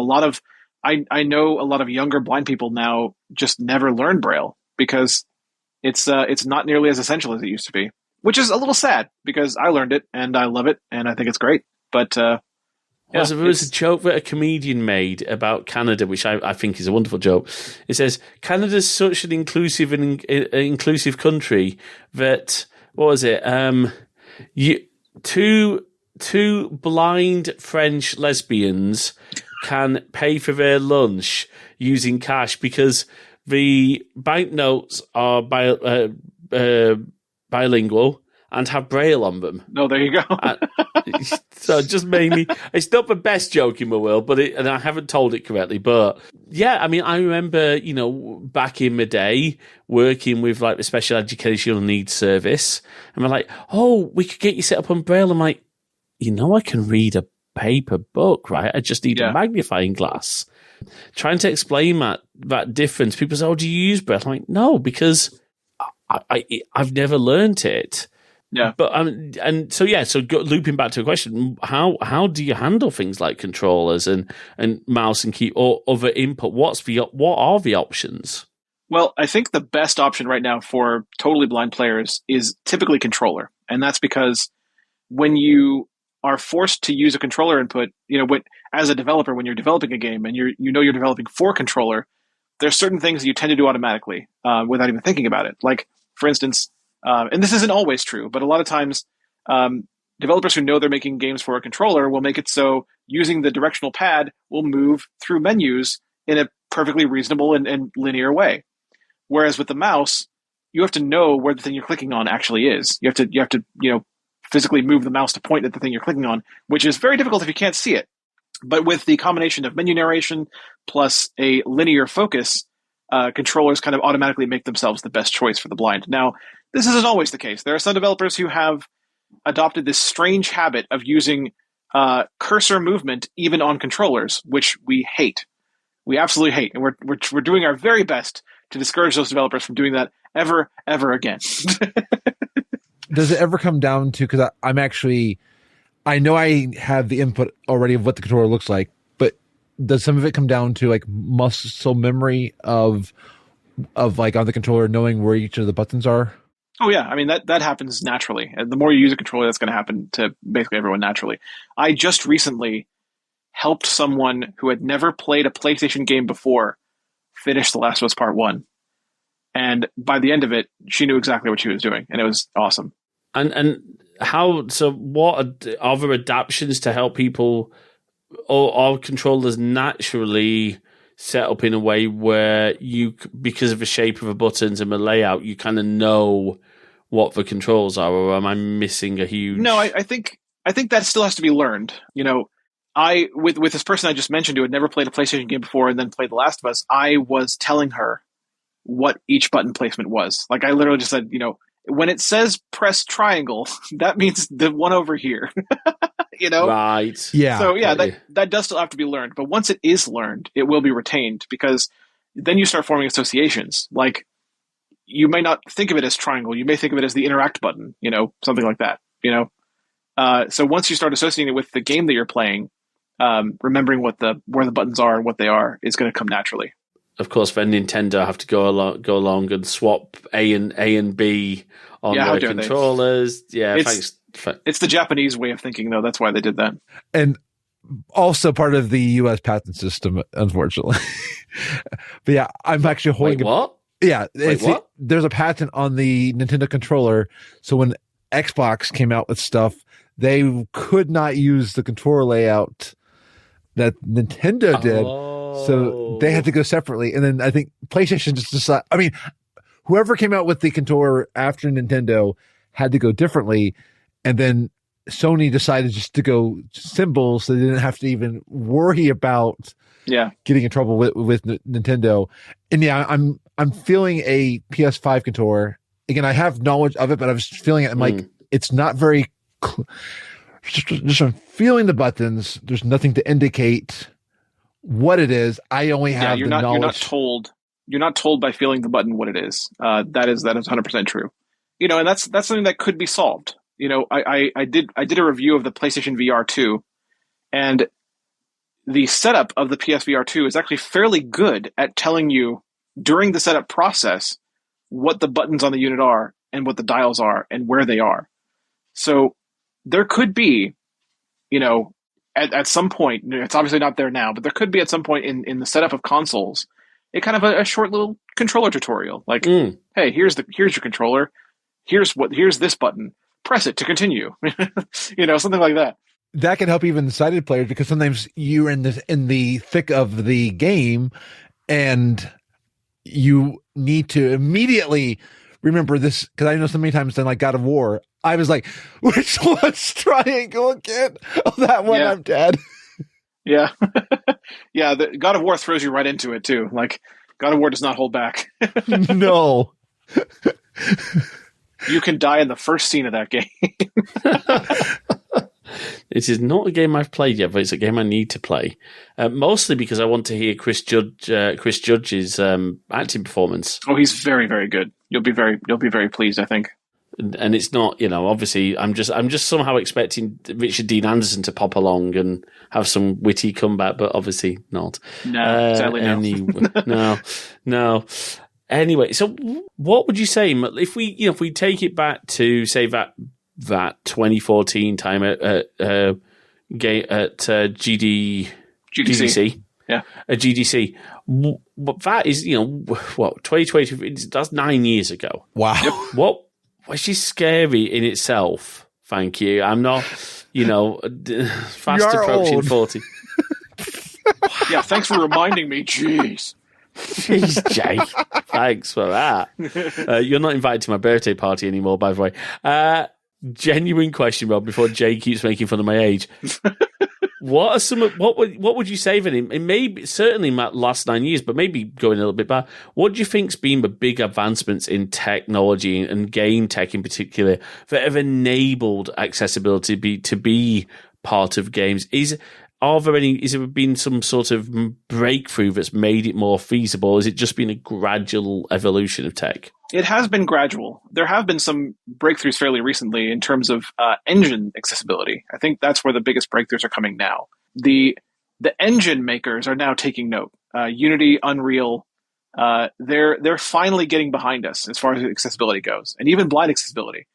I know a lot of younger blind people now just never learn Braille because it's not nearly as essential as it used to be, which is a little sad because I learned it and I love it and I think it's great. But there was a joke that a comedian made about Canada, which I think is a wonderful joke. It says, Canada's such an inclusive country that, what was it? Two blind French lesbians can pay for their lunch using cash because the banknotes are bilingual and have Braille on them. No, there you go. So it just made me... It's not the best joke in the world, and I haven't told it correctly, but yeah, I mean, I remember, back in the day, working with like the special educational needs service, and we're like, oh, we could get you set up on Braille. I'm like, I can read a paper book, right? I just need a magnifying glass. Trying to explain that difference, people say, oh, do you use Braille? I'm like, no, because I've never learned it. Yeah. But so looping back to a question, how do you handle things like controllers and mouse and key or other input? What are the options? Well, I think the best option right now for totally blind players is typically controller. And that's because when you are forced to use a controller input, as a developer, when you're developing a game and you're developing for controller, there's certain things that you tend to do automatically without even thinking about it. Like, for instance, and this isn't always true, but a lot of times developers who know they're making games for a controller will make it so using the directional pad will move through menus in a perfectly reasonable and linear way. Whereas with the mouse, you have to know where the thing you're clicking on actually is. You have to physically move the mouse to point at the thing you're clicking on, which is very difficult if you can't see it. But with the combination of menu narration plus a linear focus, controllers kind of automatically make themselves the best choice for the blind. Now, this isn't always the case. There are some developers who have adopted this strange habit of using cursor movement even on controllers, which we hate. We absolutely hate. And we're doing our very best to discourage those developers from doing that ever again. Does it ever come down to, because I know I have the input already of what the controller looks like, but does some of it come down to like muscle memory of like on the controller knowing where each of the buttons are? Oh yeah, I mean that happens naturally. And the more you use a controller, that's going to happen to basically everyone naturally. I just recently helped someone who had never played a PlayStation game before finish The Last of Us Part 1. And by the end of it, she knew exactly what she was doing, and it was awesome. And what are other adaptations to help people or controllers naturally set up in a way where because of the shape of the buttons and the layout, you kind of know what the controls are, or am I missing a huge... No, I think that still has to be learned. With this person I just mentioned who had never played a PlayStation game before and then played The Last of Us, I was telling her what each button placement was. Like, I literally just said, when it says press triangle, that means the one over here. Right. Yeah. So yeah, that does still have to be learned. But once it is learned, it will be retained, because then you start forming associations. Like, you may not think of it as triangle. You may think of it as the interact button, something like that, So once you start associating it with the game that you're playing, remembering where the buttons are and what they are is going to come naturally. Of course, then Nintendo have to go along and swap A and B on their controllers. Yeah, thanks. It's the Japanese way of thinking, though. That's why they did that. And also part of the U.S. patent system, unfortunately. But yeah, I'm actually holding... Wait, what? Yeah. What? There's a patent on the Nintendo controller. So when Xbox came out with stuff, they could not use the controller layout that Nintendo did. So they had to go separately. And then I think PlayStation just decided... I mean, whoever came out with the controller after Nintendo had to go differently. And then Sony decided just to go symbols, so they didn't have to even worry about getting in trouble with Nintendo. And yeah, I'm feeling a PS5 controller. Again, I have knowledge of it, but I was feeling it. I'm like, it's not very... Just I'm feeling the buttons. There's nothing to indicate what it is. I only have the knowledge. You're not told by feeling the button what it is. That is 100% true. And that's something that could be solved. I did a review of the PlayStation VR 2, and the setup of the PSVR 2 is actually fairly good at telling you during the setup process what the buttons on the unit are and what the dials are and where they are. So there could be, at some point, it's obviously not there now, but there could be at some point in the setup of consoles, a kind of a short little controller tutorial. Like, hey, here's your controller. Here's this button. Press it to continue. Something like that. That can help even sighted players, because sometimes you're in the thick of the game and you need to immediately remember this. Because I know so many times in like God of War, I was like, which one's triangle again? Oh, that one, I'm dead. Yeah. Yeah, the God of War throws you right into it too. Like, God of War does not hold back. No. You can die in the first scene of that game. It is not a game I've played yet, but it's a game I need to play. Mostly because I want to hear Chris Judge's acting performance. Oh, he's very, very good. You'll be very pleased, I think. And it's not, obviously, I'm just somehow expecting Richard Dean Anderson to pop along and have some witty comeback, but obviously not. No, sadly no. No. Anyway, so what would you say if we take it back to say that 2014 time at GDC, yeah, at GDC, that is 2020. That's 9 years ago. Wow. Yep. What was she scary in itself? Thank you. I'm not, fast approaching old. 40. Yeah, thanks for reminding me. Jeez. Jeez, Jay. Thanks for that. You're not invited to my birthday party anymore, by the way. Genuine question, Rob, before Jay keeps making fun of my age. What would you say then? It may certainly in the last 9 years, but maybe going a little bit back. What do you think's been the big advancements in technology and game tech in particular that have enabled accessibility to be part of games? Has there been some sort of breakthrough that's made it more feasible? Or has it just been a gradual evolution of tech? It has been gradual. There have been some breakthroughs fairly recently in terms of engine accessibility. I think that's where the biggest breakthroughs are coming now. The engine makers are now taking note. Unity, Unreal, they're finally getting behind us as far as accessibility goes, and even blind accessibility.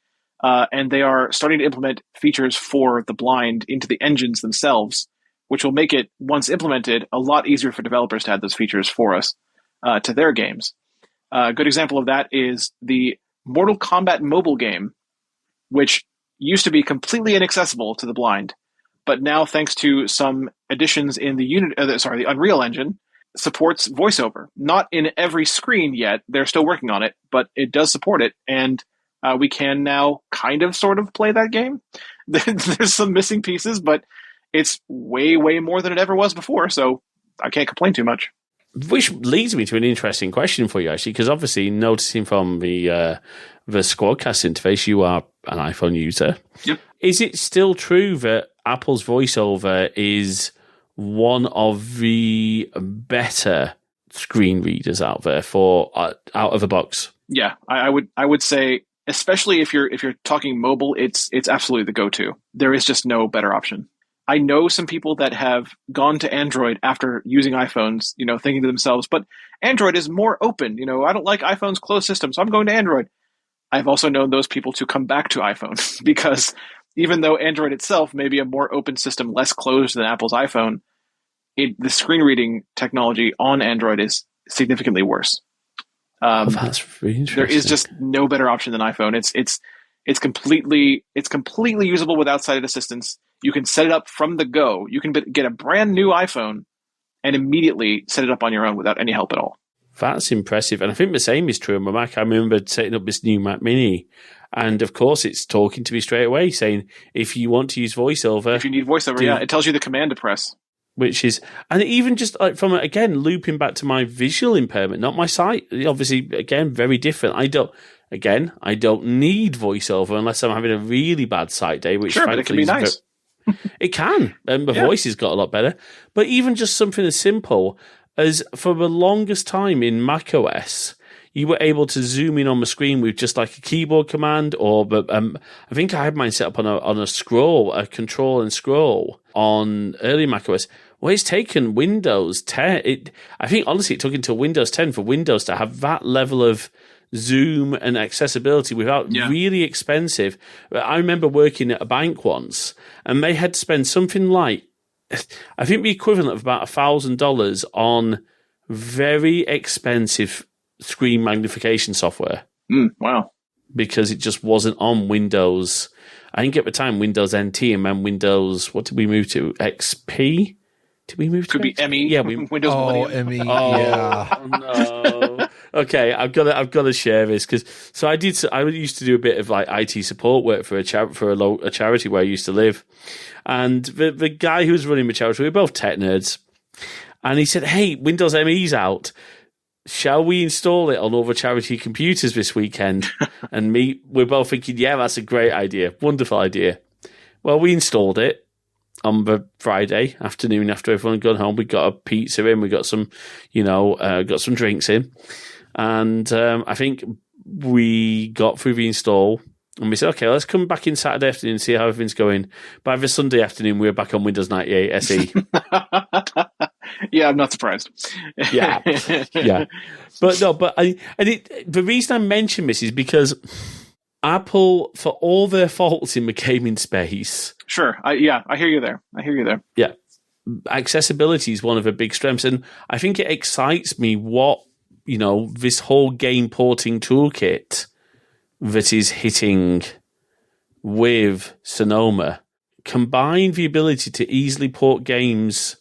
And they are starting to implement features for the blind into the engines themselves, which will make it, once implemented, a lot easier for developers to add those features for us to their games. A good example of that is the Mortal Kombat mobile game, which used to be completely inaccessible to the blind, but now thanks to some additions in the Unreal Engine, supports voiceover. Not in every screen yet. They're still working on it, but it does support it. And we can now kind of sort of play that game. There's some missing pieces, but it's way, way more than it ever was before. So I can't complain too much. Which leads me to an interesting question for you, actually, because obviously noticing from the Squadcast interface, you are an iPhone user. Yep. Is it still true that Apple's voiceover is one of the better screen readers out there for out of the box? Yeah, I would say, especially if you're talking mobile, it's absolutely the go-to. There is just no better option. I know some people that have gone to Android after using iPhones, thinking to themselves, but Android is more open. I don't like iPhone's closed system, so I'm going to Android. I've also known those people to come back to iPhone because even though Android itself may be a more open system, less closed than Apple's iPhone, the screen reading technology on Android is significantly worse. That's really interesting. There is just no better option than iPhone. It's completely usable with outside assistance. You can set it up from the go. You can get a brand new iPhone and immediately set it up on your own without any help at all. That's impressive. And I think the same is true on my Mac. I remember setting up this new Mac Mini, and of course it's talking to me straight away saying, if you want to use VoiceOver... If you need VoiceOver, it tells you the command to press. Which is... And even just like from, again, looping back to my visual impairment, not my sight, obviously, again, very different. I don't need VoiceOver unless I'm having a really bad sight day, which sure, but it can be nice. It can, and the voice has got a lot better. But even just something as simple as for the longest time in macOS, you were able to zoom in on the screen with just like a keyboard command, or I think I had mine set up on a scroll, a control and scroll on early macOS. Well, it's taken Windows 10. I think honestly, it took until Windows 10 for Windows to have that level of zoom and accessibility without really expensive. I remember working at a bank once, and they had to spend something like, I think the equivalent of about $1,000 on very expensive screen magnification software. Wow. Because it just wasn't on Windows. I think at the time Windows NT, and then Windows, what did we move to? XP? Did we move to? Could be ME. Yeah, Windows Millennium. ME. Yeah. Oh, no. Okay, I've got to share this because I used to do a bit of like IT support work for a charity where I used to live, and the guy who was running the charity, we were both tech nerds, and he said, "Hey, Windows ME's out. Shall we install it on all the charity computers this weekend?" And we're both thinking, "Yeah, that's a great idea, wonderful idea." Well, we installed it on the Friday afternoon after everyone had gone home. We got a pizza in, we got some, got some drinks in. And I think we got through the install and we said, okay, let's come back in Saturday afternoon and see how everything's going. By the Sunday afternoon, we were back on Windows 98 SE. Yeah, I'm not surprised. Yeah. The reason I mention this is because Apple, for all their faults in the gaming space... Sure. I hear you there. Yeah. Accessibility is one of the big strengths. And I think it excites me what, this whole game porting toolkit that is hitting with Sonoma, combine the ability to easily port games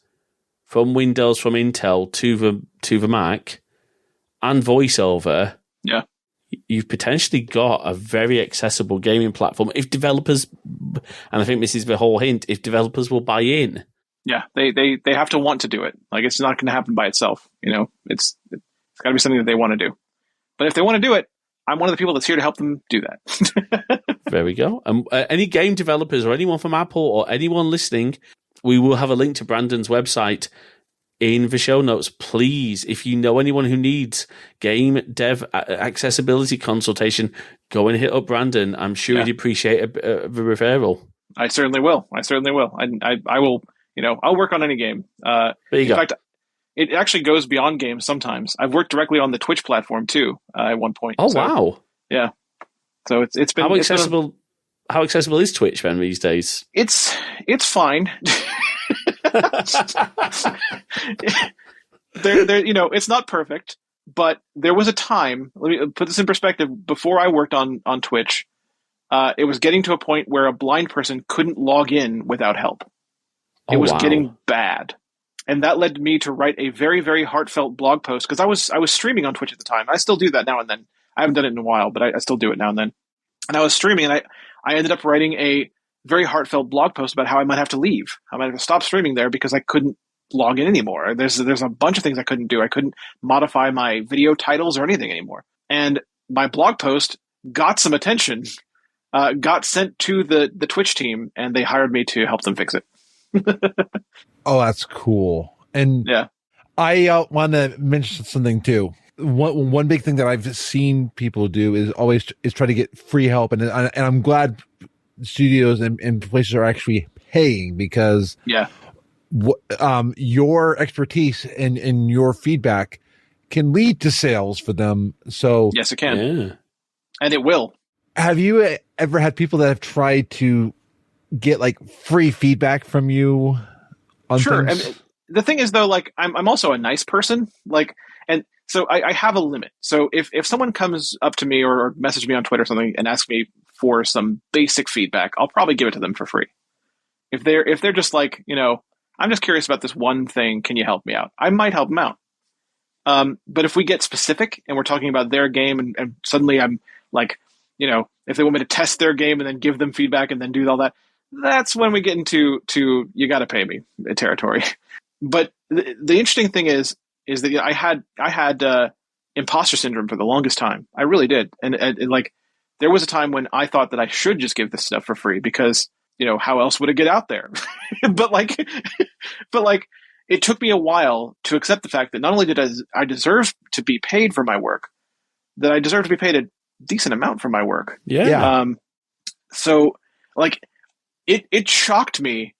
from Windows, from Intel to the Mac, and VoiceOver. Yeah. You've potentially got a very accessible gaming platform if developers, and I think this is the whole hint, if developers will buy in. Yeah, they have to want to do it. Like, it's not going to happen by itself. It's got to be something that they want to do. But if they want to do it, I'm one of the people that's here to help them do that. There we go. Any game developers or anyone from Apple or anyone listening, we will have a link to Brandon's website in the show notes. Please, if you know anyone who needs game dev accessibility consultation, go and hit up Brandon. I'm sure he'd appreciate the referral. I certainly will. I will. I'll work on any game. There you go. In fact, it actually goes beyond games sometimes. I've worked directly on the Twitch platform too at one point. Oh, wow. Yeah. So it's been accessible. How accessible is Twitch then these days? It's fine. It's not perfect, but there was a time, let me put this in perspective, before I worked on Twitch, it was getting to a point where a blind person couldn't log in without help. It was getting bad. And that led me to write a very, very heartfelt blog post because I was streaming on Twitch at the time. I still do that now and then. I haven't done it in a while, but I still do it now and then. And I was streaming, and I ended up writing a very heartfelt blog post about how I might have to leave. I might have to stop streaming there because I couldn't log in anymore. There's a bunch of things I couldn't do. I couldn't modify my video titles or anything anymore. And my blog post got some attention, got sent to the Twitch team, and they hired me to help them fix it. Oh, that's cool. And yeah, I want to mention something too. One big thing that I've seen people do is try to get free help, and I'm glad studios and places are actually paying, because your expertise and your feedback can lead to sales for them. So yes, it can, and it will. Have you ever had people that have tried to get like free feedback from you on Sure. things? I mean, the thing is, though, like I'm also a nice person, like, and so I have a limit. So if someone comes up to me or message me on Twitter or something and asks me for some basic feedback, I'll probably give it to them for free. If they're just like, I'm just curious about this one thing, can you help me out? I might help them out. But if we get specific and we're talking about their game, and suddenly I'm like, if they want me to test their game and then give them feedback and then do all that, that's when we get into you got to pay me territory. But the interesting thing is that I had imposter syndrome for the longest time. I really did, and like there was a time when I thought that I should just give this stuff for free because how else would it get out there? but like it took me a while to accept the fact that not only did I deserve to be paid for my work, that I deserve to be paid a decent amount for my work. Yeah. So like it shocked me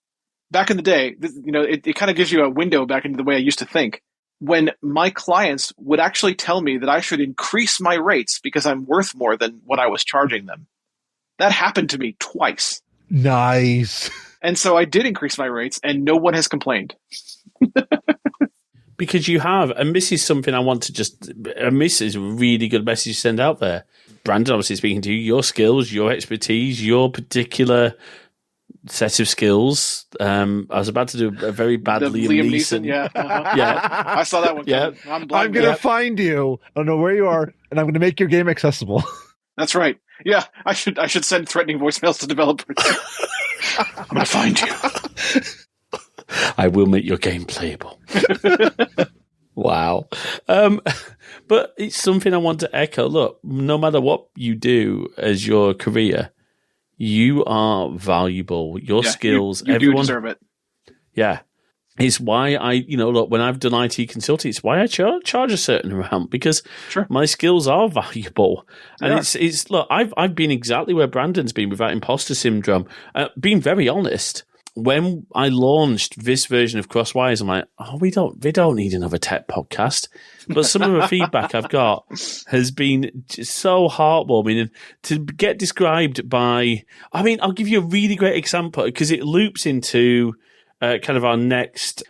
back in the day. It kind of gives you a window back into the way I used to think, when my clients would actually tell me that I should increase my rates because I'm worth more than what I was charging them. That happened to me twice. Nice. And so I did increase my rates, and no one has complained. Because you have, and this is something I want to this is a really good message to send out there. Brandon, obviously speaking to you, your skills, your expertise, your particular set of skills. I was about to do a very bad Liam Neeson. Yeah. Uh-huh. Yeah. I saw that one. Yeah. I'm going to find you. I don't know where you are, and I'm going to make your game accessible. That's right. Yeah, I should send threatening voicemails to developers. I'm going to find you. I will make your game playable. Wow. But it's something I want to echo. Look, no matter what you do as your career, you are valuable. Your skills, you everyone do deserve it. Yeah. It's why look, when I've done IT consulting, it's why I charge a certain amount, because my skills are valuable. And it's look, I've been exactly where Brandon's been with that imposter syndrome. Being very honest, when I launched this version of Crosswires, I'm like, they don't need another tech podcast. But some of the feedback I've got has been just so heartwarming, and to get described by, I'll give you a really great example because it loops into kind of our next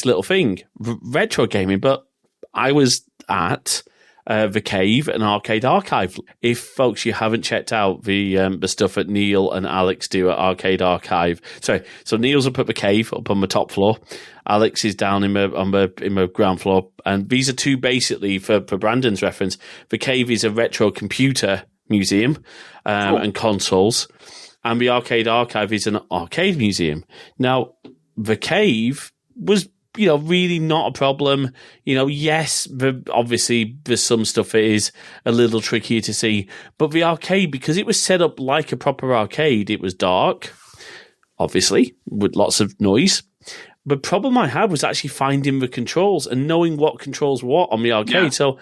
little thing, retro gaming. But I was at The Cave, an arcade archive. If folks, you haven't checked out the stuff that Neil and Alex do at Arcade Archive. Sorry, so Neil's up at The Cave, up on the top floor. Alex is down in the ground floor. And these are two, basically, for Brandon's reference. The Cave is a retro computer museum and consoles. And the Arcade Archive is an arcade museum. Now, The Cave was, really not a problem. Yes, obviously there's some stuff that is a little trickier to see, but the arcade, because it was set up like a proper arcade, it was dark, obviously, with lots of noise. The problem I had was actually finding the controls and knowing what controls were on the arcade. Yeah. So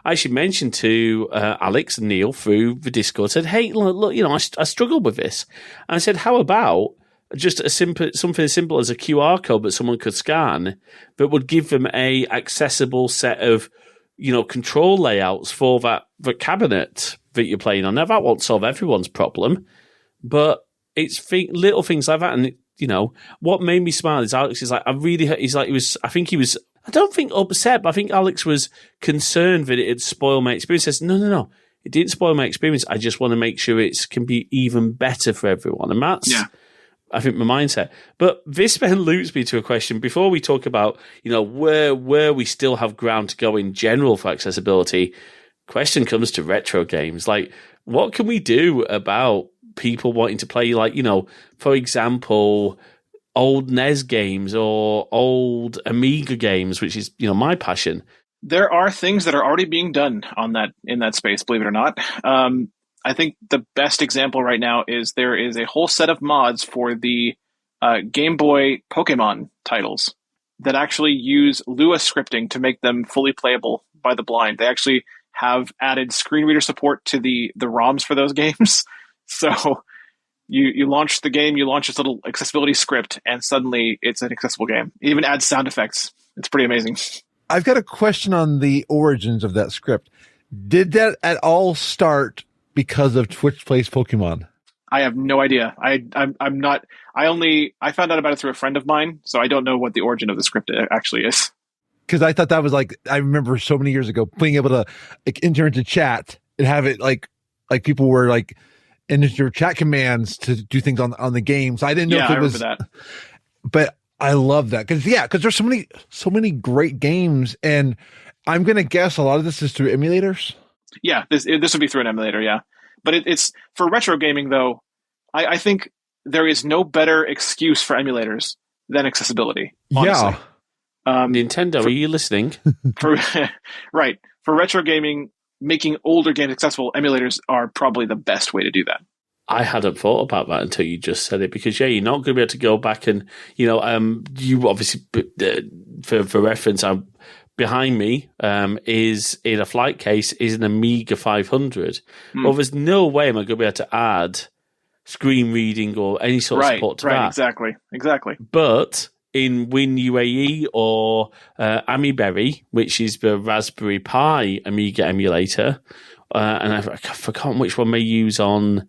I actually mentioned to Alex and Neil through the Discord, said, hey, look, I struggled with this. And I said, how about just something as simple as a QR code that someone could scan that would give them a accessible set of, control layouts for the cabinet that you're playing on. Now, that won't solve everyone's problem, but it's little things like that. And, what made me smile is Alex is like, I don't think upset, but I think Alex was concerned that it had spoiled my experience. He says, no, it didn't spoil my experience. I just want to make sure it can be even better for everyone. And I think my mindset. But this then loops me to a question before we talk about, where we still have ground to go in general for accessibility. Question comes to retro games. Like, what can we do about people wanting to play, like, for example, old NES games or old Amiga games, which is, my passion. There are things that are already being done in that space, believe it or not. I think the best example right now is there is a whole set of mods for the Game Boy Pokemon titles that actually use Lua scripting to make them fully playable by the blind. They actually have added screen reader support to the ROMs for those games. So you launch the game, you launch this little accessibility script, and suddenly it's an accessible game. It even adds sound effects. It's pretty amazing. I've got a question on the origins of that script. Did that at all start because of Twitch Plays Pokemon? I have no idea. I'm not. I found out about it through a friend of mine, so I don't know what the origin of the script actually is. Because I thought that was like, I remember so many years ago being able to enter into chat and have it like people were like enter chat commands to do things on the game. So I didn't know if it was that. But I love that because there's so many great games, and I'm gonna guess a lot of this is through emulators. Yeah, this would be through an emulator. Yeah, but it's for retro gaming though. I think there is no better excuse for emulators than accessibility. Honestly. Yeah. Nintendo, are you listening? Right. For retro gaming, making older games accessible, emulators are probably the best way to do that. I hadn't thought about that until you just said it, because you're not going to be able to go back and, you obviously, for reference, behind me is in a flight case is an Amiga 500. Well, there's no way am I going to be able to add screen reading or any sort of support to that. Right, exactly. But in WinUAE or AmiBerry, which is the Raspberry Pi Amiga emulator, and I've forgotten which one they use on.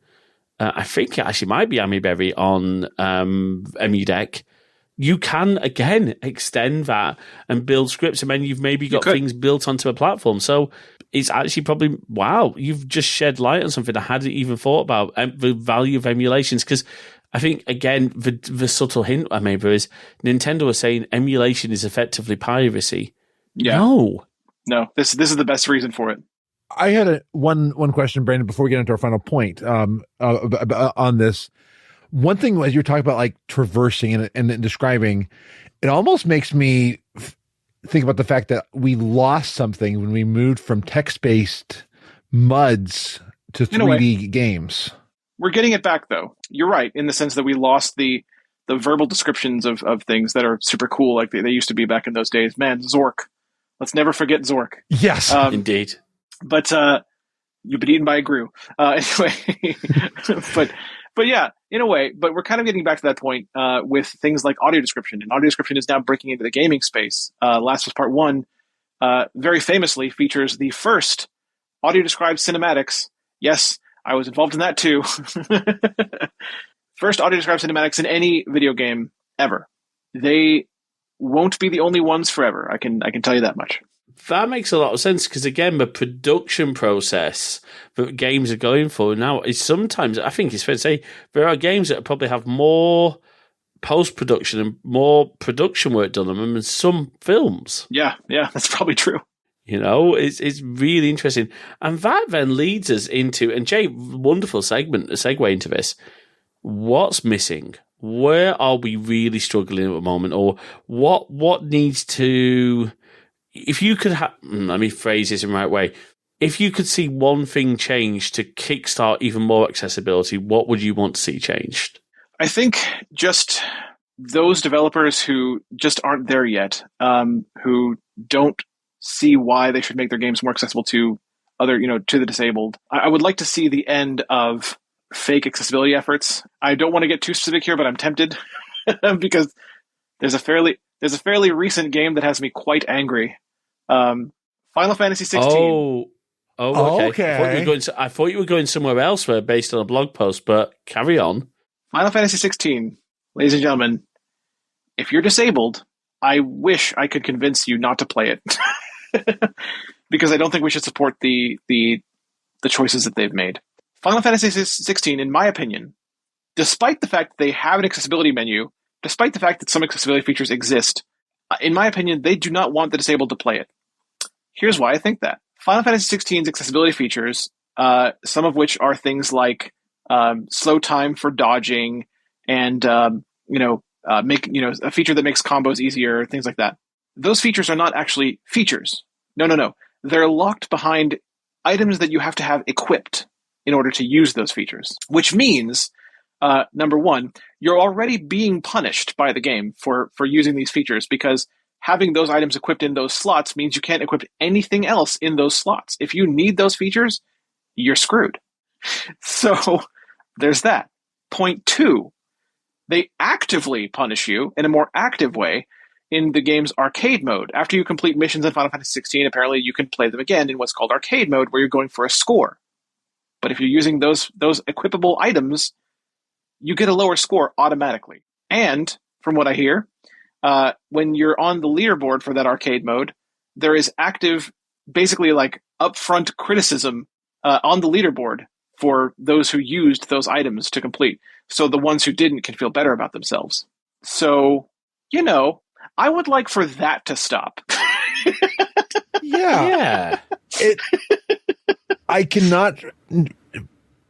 I think it actually might be AmiBerry on EmuDeck. You can, again, extend that and build scripts, and then you've maybe got things built onto a platform. So it's actually probably, wow, you've just shed light on something I hadn't even thought about, the value of emulations. Because I think, again, the subtle hint I made is Nintendo was saying emulation is effectively piracy. Yeah. No, this is the best reason for it. I had one question, Brandon, before we get into our final point on this. One thing as you're talking about like traversing and describing, it almost makes me think about the fact that we lost something when we moved from text-based MUDs to 3D games. We're getting it back, though. You're right, in the sense that we lost the verbal descriptions of things that are super cool, like they used to be back in those days. Man, Zork. Let's never forget Zork. Yes. Indeed. But you've been eaten by a Gru. Anyway, but yeah, in a way. But we're kind of getting back to that point with things like audio description. And audio description is now breaking into the gaming space. Last of Us Part 1 very famously features the first audio-described cinematics. Yes, I was involved in that too. First audio-described cinematics in any video game ever. They won't be the only ones forever. I can tell you that much. That makes a lot of sense because, again, the production process that games are going for now is sometimes, I think it's fair to say, there are games that probably have more post-production and more production work done on them than some films. Yeah, that's probably true. It's really interesting. And that then leads us into, and Jay, wonderful segue into this. What's missing? Where are we really struggling at the moment? Or what needs to... If you could let me phrase this in the right way. If you could see one thing change to kickstart even more accessibility, what would you want to see changed? I think just those developers who just aren't there yet, who don't see why they should make their games more accessible to to the disabled. I would like to see the end of fake accessibility efforts. I don't want to get too specific here, but I'm tempted because there's a fairly recent game that has me quite angry. Final Fantasy 16. Okay. I thought you were going somewhere else based on a blog post, but carry on. Final Fantasy 16, ladies and gentlemen, if you're disabled, I wish I could convince you not to play it. Because I don't think we should support the choices that they've made. Final Fantasy 16, in my opinion, despite the fact that they have an accessibility menu, despite the fact that some accessibility features exist, in my opinion, they do not want the disabled to play it. Here's why I think that. Final Fantasy XVI's accessibility features, some of which are things like slow time for dodging and a feature that makes combos easier, things like that. Those features are not actually features. No. They're locked behind items that you have to have equipped in order to use those features, which means, number one, you're already being punished by the game for using these features, because having those items equipped in those slots means you can't equip anything else in those slots. If you need those features, you're screwed. So there's that. Point two, they actively punish you in a more active way in the game's arcade mode. After you complete missions in Final Fantasy XVI, apparently you can play them again in what's called arcade mode, where you're going for a score. But if you're using those equipable items, you get a lower score automatically. And from what I hear, when you're on the leaderboard for that arcade mode, there is active, basically like upfront criticism on the leaderboard for those who used those items to complete. So the ones who didn't can feel better about themselves. So, I would like for that to stop. Yeah. I cannot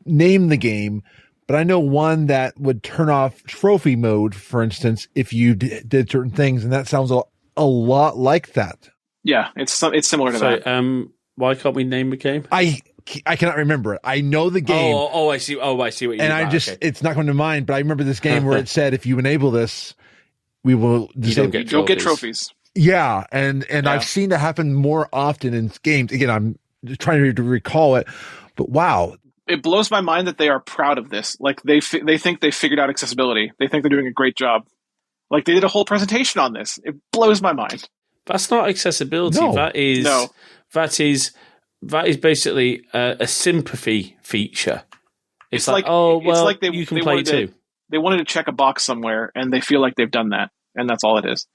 name the game, but I know one that would turn off trophy mode, for instance, if you did certain things, and that sounds a lot like that. Yeah, it's similar to that. Why can't we name the game? I cannot remember it. I know the game. Oh, I see. Oh, I see what you mean. And it's not coming to mind, but I remember this game where it said, if you enable this, we will disable. You don't get trophies. Yeah, and I've seen that happen more often in games. Again, I'm trying to recall it, but wow. It blows my mind that they are proud of this. Like they think they figured out accessibility. They think they're doing a great job. Like they did a whole presentation on this. It blows my mind. That's not accessibility. No. That is basically a sympathy feature. It's like you can play too. They wanted to check a box somewhere, and they feel like they've done that, and that's all it is.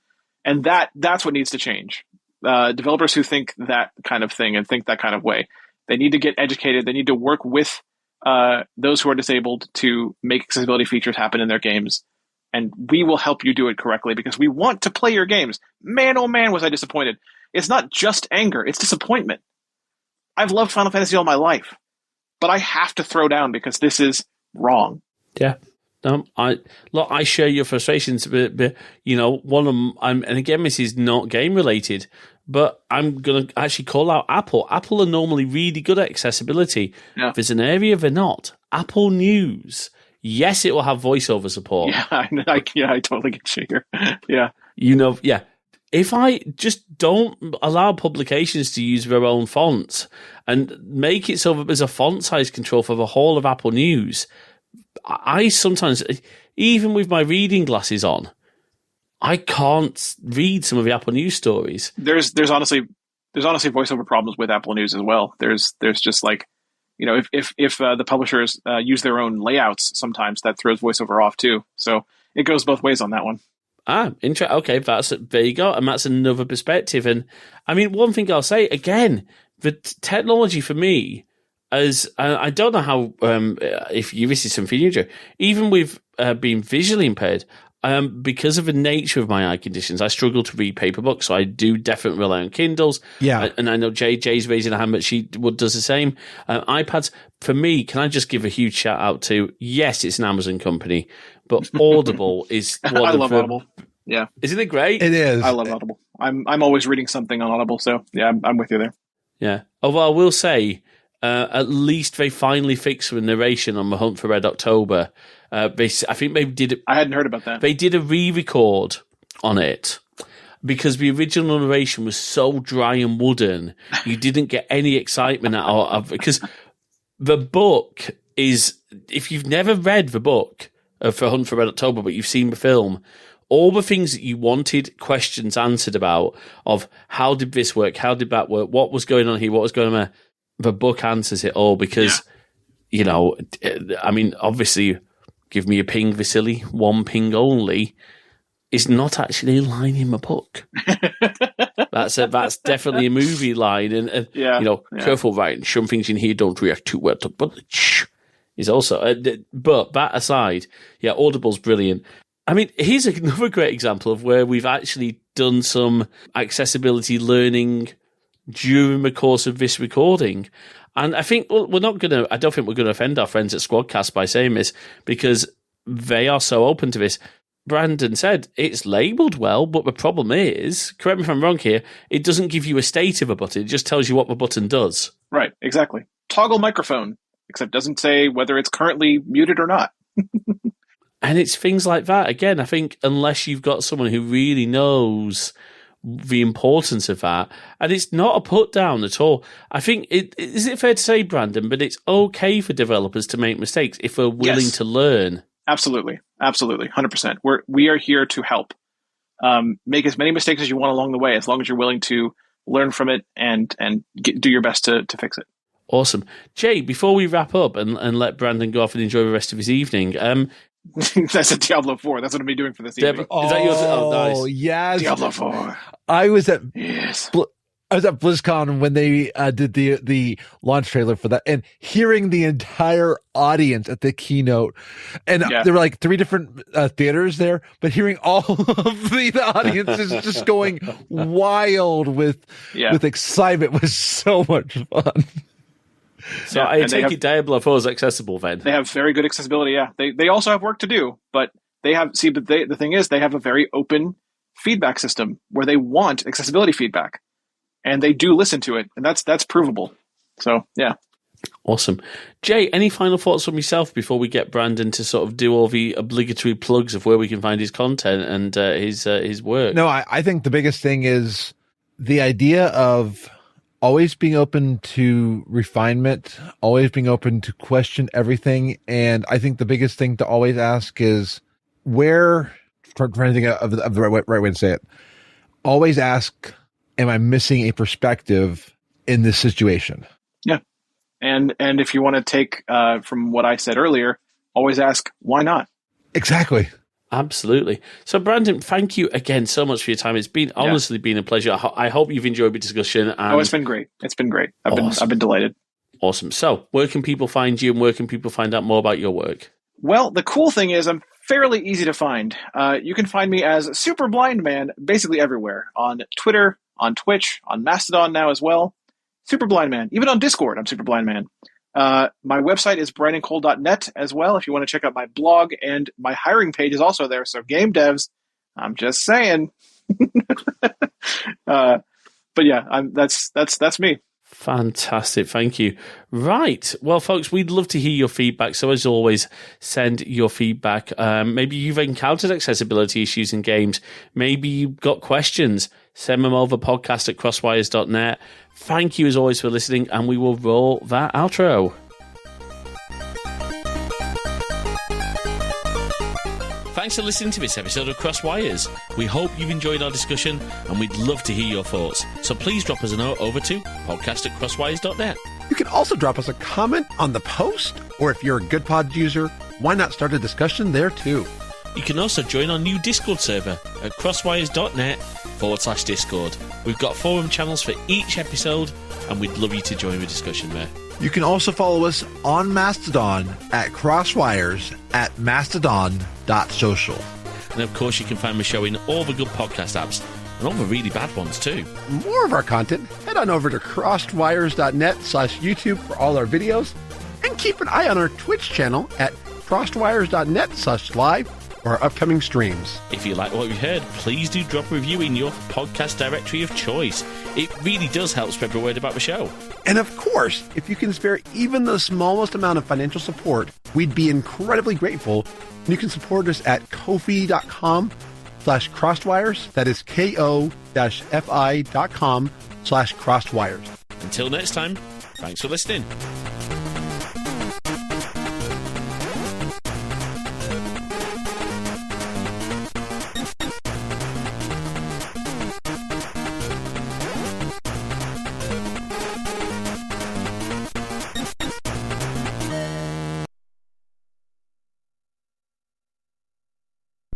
And that's what needs to change. Developers who think that kind of thing and think that kind of way, they need to get educated. They need to work with those who are disabled to make accessibility features happen in their games. And we will help you do it correctly because we want to play your games. Man, oh man, was I disappointed. It's not just anger, it's disappointment. I've loved Final Fantasy all my life, but I have to throw down because this is wrong. Yeah. I share your frustrations, but one of them, and again, this is not game related, but I'm going to actually call out Apple. Apple are normally really good at accessibility. Yeah. There's an area they're not. Apple News. Yes, it will have voiceover support. Yeah, I totally get you here. Yeah. Yeah. If I just don't allow publications to use their own fonts and make it so that there's a font size control for the whole of Apple News, I sometimes, even with my reading glasses on, I can't read some of the Apple News stories. There's honestly voiceover problems with Apple News as well. There's just like, if the publishers use their own layouts, sometimes that throws voiceover off too. So it goes both ways on that one. Interesting. Okay, there you go, and that's another perspective. And I mean, one thing I'll say again, the technology for me, as I don't know how if this is something new, even with being visually impaired, because of the nature of my eye conditions, I struggle to read paper books, so I do definitely rely on Kindles. Yeah, and I know Jay's raising a hand, but she does the same. iPads for me. Can I just give a huge shout out to? Yes, it's an Amazon company, but Audible is one I love Audible. Yeah, isn't it great? It is. I love Audible. I'm always reading something on Audible, so yeah, I'm with you there. Yeah. Although I will say, at least they finally fixed the narration on The Hunt for Red October. I think they did. I hadn't heard about that. They did a re-record on it because the original narration was so dry and wooden. You didn't get any excitement out of it because the book is. If you've never read the book for Hunt for Red October, but you've seen the film, all the things that you wanted questions answered about of how did this work, how did that work, what was going on here, what was going on there, the book answers it all because, I mean, obviously, give me a ping, Vasily, one ping only is not actually a line in the book. That's definitely a movie line. And careful writing. Some things in here don't react too well to bullet. is also. But that aside, yeah, Audible's brilliant. I mean, here's another great example of where we've actually done some accessibility learning during the course of this recording. And I think I don't think we're going to offend our friends at Squadcast by saying this, because they are so open to this. Brandon said it's labeled well, but the problem is, correct me if I'm wrong here, it doesn't give you a state of a button. It just tells you what the button does. Right, exactly. Toggle microphone, except doesn't say whether it's currently muted or not. And it's things like that. Again, I think unless you've got someone who really knows the importance of that, and it's not a put down at all. I think is it fair to say, Brandon, but it's okay for developers to make mistakes if they're willing to learn. Absolutely, 100%. We are here to help. Make as many mistakes as you want along the way, as long as you're willing to learn from it and do your best to fix it. Awesome, Jay. Before we wrap up and let Brandon go off and enjoy the rest of his evening, that's a Diablo 4. That's what I'm going to be doing for this evening. Is that yours? Oh, nice. Yes. Diablo 4. I was at Yes. I was at BlizzCon when they did the launch trailer for that, and hearing the entire audience at the keynote, and there were like 3 different theaters there, but hearing all of the audience is just going wild with excitement was so much fun. So I take it Diablo 4 is accessible then. They have very good accessibility, yeah. They also have work to do, but they have, the thing is, they have a very open feedback system where they want accessibility feedback, and they do listen to it, and that's provable. So, yeah. Awesome. Jay, any final thoughts from yourself before we get Brandon to sort of do all the obligatory plugs of where we can find his content and his work? No, I think the biggest thing is the idea of always being open to refinement, always being open to question everything. And I think the biggest thing to always ask is trying to think of the right way to say it. Always ask, am I missing a perspective in this situation? Yeah. And if you want to take from what I said earlier, always ask, why not? Exactly. Absolutely. So, Brandon, thank you again so much for your time. It's been honestly been a pleasure. I hope you've enjoyed the discussion. And it's been great. It's been great. I've been delighted. Awesome. So, where can people find you, and where can people find out more about your work? Well, the cool thing is I'm fairly easy to find. You can find me as Super Blind Man basically everywhere. On Twitter, on Twitch, on Mastodon now as well. Super Blind Man. Even on Discord, I'm Super Blind Man. My website is briancole.net as well if you want to check out my blog, and my hiring page is also there. So game devs, I'm just saying. But yeah, that's me. Fantastic. Thank you. Right. Well, folks, we'd love to hear your feedback. So as always, send your feedback. Maybe you've encountered accessibility issues in games. Maybe you've got questions. Send them over podcast@crosswires.net. Thank you as always for listening, and we will roll that outro. Thanks for listening to this episode of Crosswires. We hope you've enjoyed our discussion, and we'd love to hear your thoughts. So please drop us a note over to podcast@crosswires.net. You can also drop us a comment on the post, or if you're a Good Pod user, why not start a discussion there too? You can also join our new Discord server at crosswires.net/Discord. We've got forum channels for each episode, and we'd love you to join the discussion there. You can also follow us on Mastodon at Crosswires at mastodon.social. And of course, you can find the show in all the good podcast apps, and all the really bad ones too. More of our content, head on over to crosswires.net/YouTube for all our videos, and keep an eye on our Twitch channel at crosswires.net/live for our upcoming streams. If you like what you heard, please do drop a review in your podcast directory of choice. It really does help spread the word about the show. And of course, if you can spare even the smallest amount of financial support, we'd be incredibly grateful. You can support us at ko-fi.com/crosswires. That is ko-fi.com/crosswires. Until next time, thanks for listening.